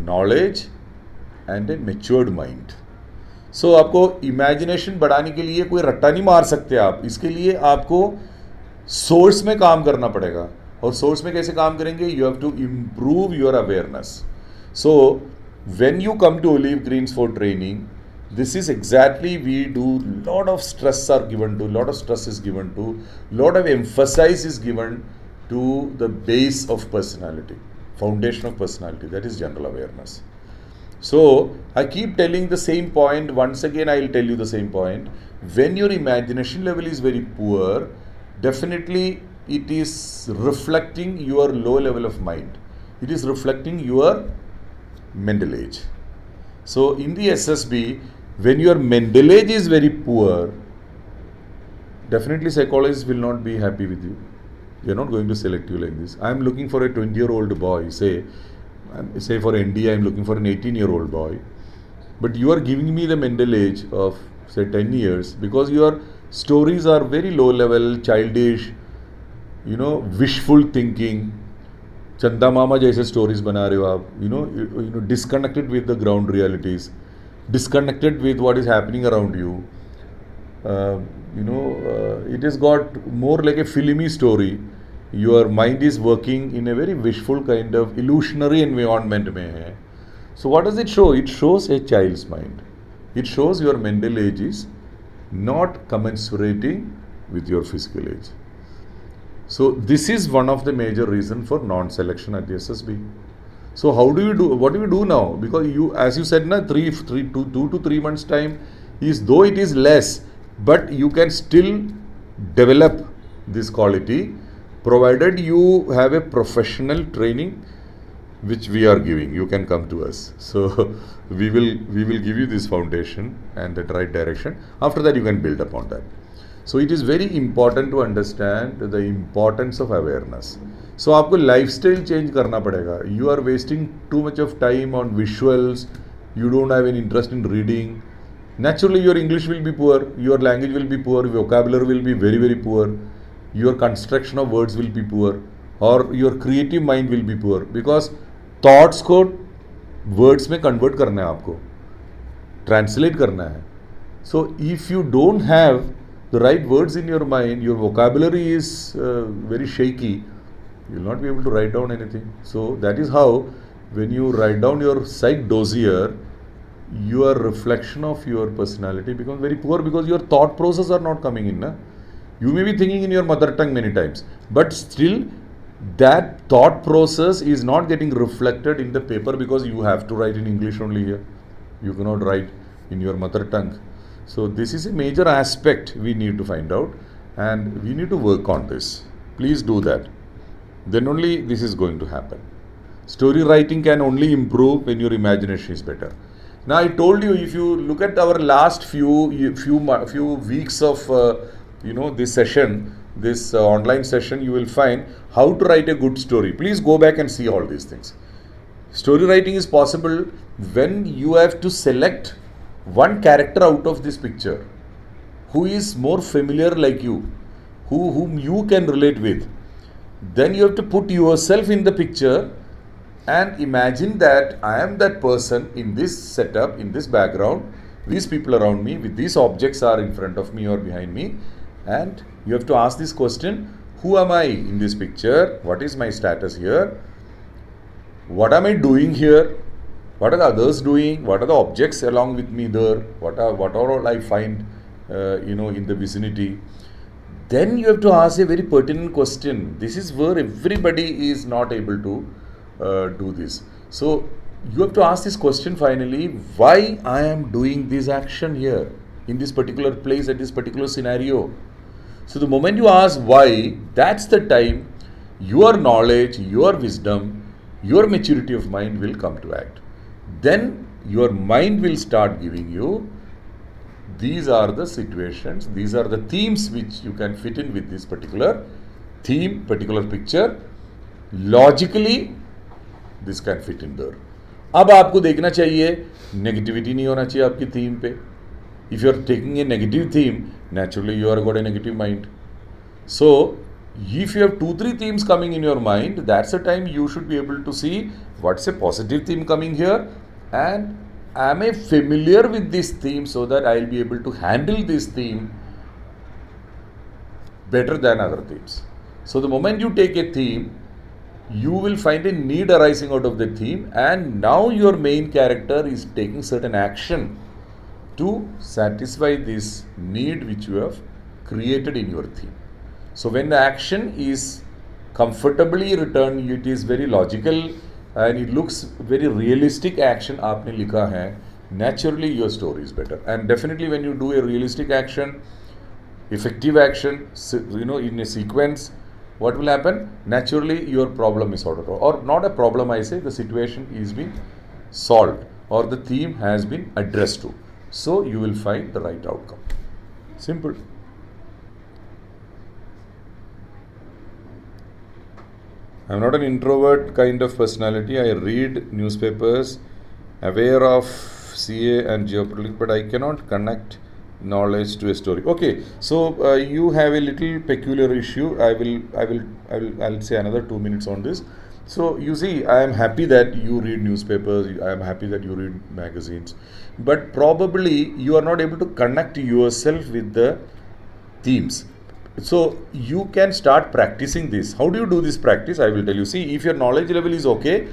Speaker 1: knowledge and a matured mind. So आपको इमेजिनेशन बढ़ाने के लिए कोई रट्टा नहीं मार सकते आप. इसके लिए आपको सोर्स में काम करना पड़ेगा. और सोर्स में कैसे काम करेंगे? You have to improve your awareness. So when you come to Olive Greens for training, this is exactly we do. Lot of stress are given to, lot of stress is given to, lot of emphasis is given to the base of personality, foundation of personality, that is general awareness. So I keep telling the same point. Once again I will tell you the same point. When your imagination level is very poor, definitely it is reflecting your low level of mind. It is reflecting your mental age. So in the SSB, when your mental age is very poor, definitely psychologists will not be happy with you. They are not going to select you like this. I am looking for a 20-year-old boy, say for ND I am looking for an 18-year-old boy, but you are giving me the mental age of say 10 years because your stories are very low level, childish, wishful thinking. चंदा मामा जैसे stories बना रहे हो आप, disconnected with the ground realities, disconnected with what is happening around you. It has got more like a filmy story. Your mind is working in a very wishful kind of illusionary environment में है. So what does it show? It shows a child's mind. It shows your mental age is not commensurating with your physical age. So this is one of the major reasons for non-selection at the SSB. So how do you do? What do you do now? Because you, as you said, 2 to 3 months time is, though it is less, but you can still develop this quality, provided you have a professional training, which we are giving. You can come to us. So we will give you this foundation and the right direction. After that, you can build upon that. So it is very important to understand the importance of awareness. So आपको lifestyle change करना पड़ेगा. You are wasting too much of time on visuals. You don't have any interest in reading. Naturally, your English will be poor. Your language will be poor. Vocabulary will be very, very poor. Your construction of words will be poor. Or your creative mind will be poor. Because thoughts को words में convert करना है आपको. Translate करना है. So if you don't have the right words in your mind, your vocabulary is very shaky, you will not be able to write down anything. So that is how when you write down your psych dossier, your reflection of your personality becomes very poor because your thought process are not coming in. Na? You may be thinking in your mother tongue many times, but still that thought process is not getting reflected in the paper because you have to write in English only here. You cannot write in your mother tongue. So this is a major aspect we need to find out, and we need to work on this. Please do that. Then only this is going to happen. Story writing can only improve when your imagination is better. Now I told you, if you look at our last few weeks of this session, this online session, you will find how to write a good story. Please go back and see all these things. Story writing is possible when you have to select one character out of this picture who is more familiar like you, whom you can relate with. Then you have to put yourself in the picture and imagine that I am that person in this setup, in this background, these people around me, with these objects are in front of me or behind me, and you have to ask this question: who am I in this picture? What is my status here? What am I doing here? What are the others doing? What are the objects along with me there? What all I find in the vicinity? Then you have to ask a very pertinent question. This is where everybody is not able to do this. So you have to ask this question finally: why I am doing this action here in this particular place at this particular scenario? So the moment you ask why, that's the time your knowledge, your wisdom, your maturity of mind will come to act. Then your mind will start giving you, these are the situations, these are the themes which you can fit in with this particular theme, particular picture. Logically this can fit in there. अब आपको देखना चाहिए negativity नहीं होना चाहिए आपकी theme पे. If you are taking a negative theme, naturally you are got a negative mind. So if you have 2-3 themes coming in your mind, that's the time you should be able to see what's a positive theme coming here, and am I familiar with this theme so that I'll be able to handle this theme better than other themes. So the moment you take a theme, you will find a need arising out of the theme, and now your main character is taking certain action to satisfy this need which you have created in your theme. So when the action is comfortably returned, it is very logical and it looks very realistic action आपने लिखा है, naturally your story is better. And definitely when you do a realistic action, effective action, in a sequence, what will happen? Naturally your problem is sorted out, or not a problem, I say the situation is being solved or the theme has been addressed to. So you will find the right outcome. Simple. I am not an introvert kind of personality. I read newspapers, aware of CA and geopolitics, but I cannot connect knowledge to a story. Okay, so you have a little peculiar issue. I'll say another 2 minutes on this. So you see, I am happy that you read newspapers. I am happy that you read magazines, but probably you are not able to connect yourself with the themes. So you can start practicing this. How do you do this practice? I will tell you. See, if your knowledge level is okay,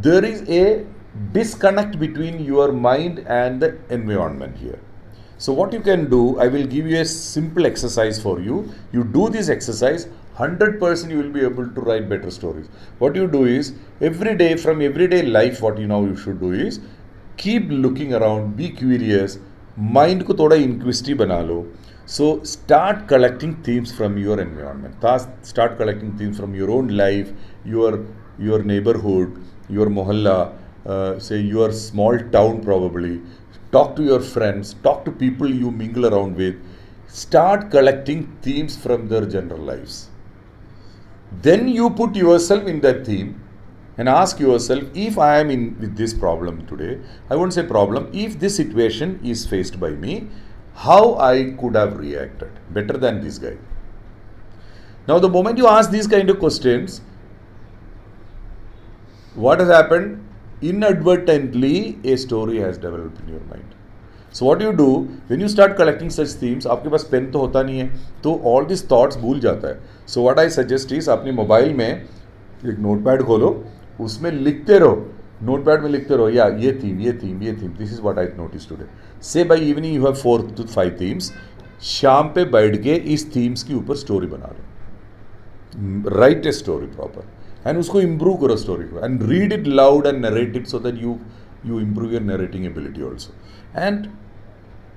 Speaker 1: there is a disconnect between your mind and the environment here. So what you can do, I will give you a simple exercise for you. You do this exercise, 100% you will be able to write better stories. What you do is, every day, from everyday life, what you should do is, keep looking around, be curious, mind को थोड़ा inquisitive बना लो. So start collecting themes from your environment. Start collecting themes from your own life, your neighborhood, your mohalla, say your small town probably. Talk to your friends, talk to people you mingle around with. Start collecting themes from their general lives. Then you put yourself in that theme and ask yourself, if I am in with this problem today, I won't say problem, if this situation is faced by me, how I could have reacted better than this guy. Now the moment you ask these kind of questions, what has happened? Inadvertently a story has developed in your mind. So what you do when you start collecting such themes, आपके पास pen तो होता नहीं है, तो all this thoughts भूल जाता है. So what I suggest is, अपने मोबाइल में एक नोटपैड खोलो, उसमें लिखते रहो, नोटपैड में लिखते रहो, या ये थीम, ये थीम, ये theme, this is what I notice today. Say by evening you have 4 to 5 themes. शाम पे बैठ के इस थीम्स के ऊपर स्टोरी बना लो, write a story proper, and उसको इम्प्रूव करो स्टोरी को, and read it loud and narrate it, so that you improve your narrating ability also, and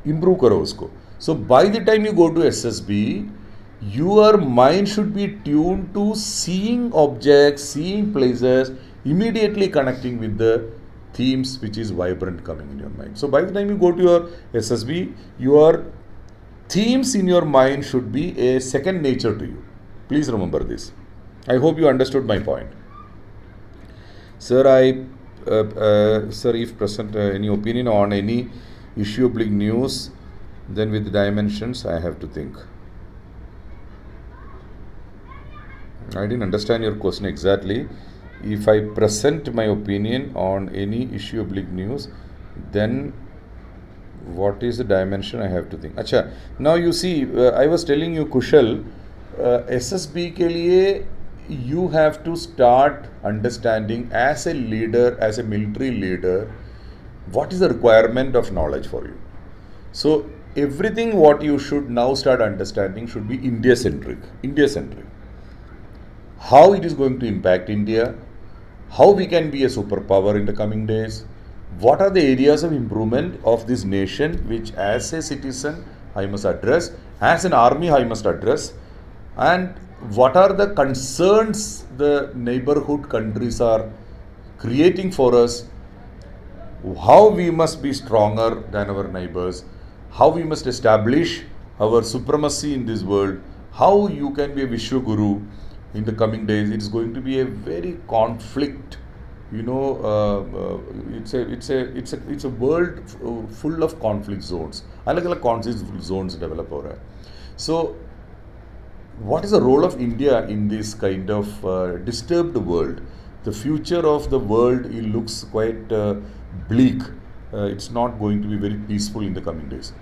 Speaker 1: improve करो उसको. So by the time you go to SSB, your mind should be tuned to seeing objects, seeing places, immediately connecting with the themes which is vibrant coming in your mind. So by the time you go to your SSB, your themes in your mind should be a second nature to you. Please remember this. I hope you understood my point. Sir, sir, if present any opinion on any issue oblique news, then with dimensions I have to think. I didn't understand your question exactly. If I present my opinion on any issue oblique news, then what is the dimension I have to think? Acha, now you see, I was telling you, Kushal, SSB के लिए you have to start understanding as a leader, as a military leader, what is the requirement of knowledge for you. So everything what you should now start understanding should be India-centric. India-centric. How it is going to impact India, how we can be a superpower in the coming days, what are the areas of improvement of this nation which as a citizen I must address, as an army I must address, and what are the concerns the neighborhood countries are creating for us, how we must be stronger than our neighbors, how we must establish our supremacy in this world, how you can be a Vishwaguru in the coming days. It is going to be a very conflict, it's a world full of conflict zones. अलग-अलग conflict zones develop हो रहा है. So what is the role of India in this kind of disturbed world? The future of the world, it looks quite bleak. It's not going to be very peaceful in the coming days.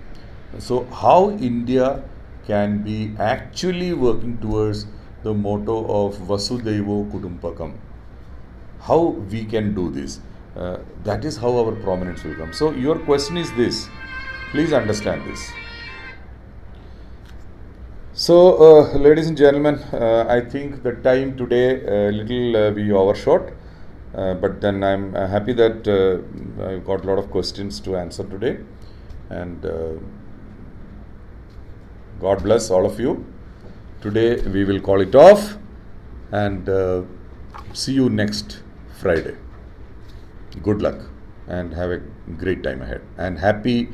Speaker 1: So how India can be actually working towards the motto of Vasudevo Kutumbakam, how we can do this, that is how our prominence will come. So your question is this, please understand this. So ladies and gentlemen, I think the time today little we overshot, but then I'm happy that I got a lot of questions to answer today, and God bless all of you. Today we will call it off, and see you next Friday. Good luck and have a great time ahead, and happy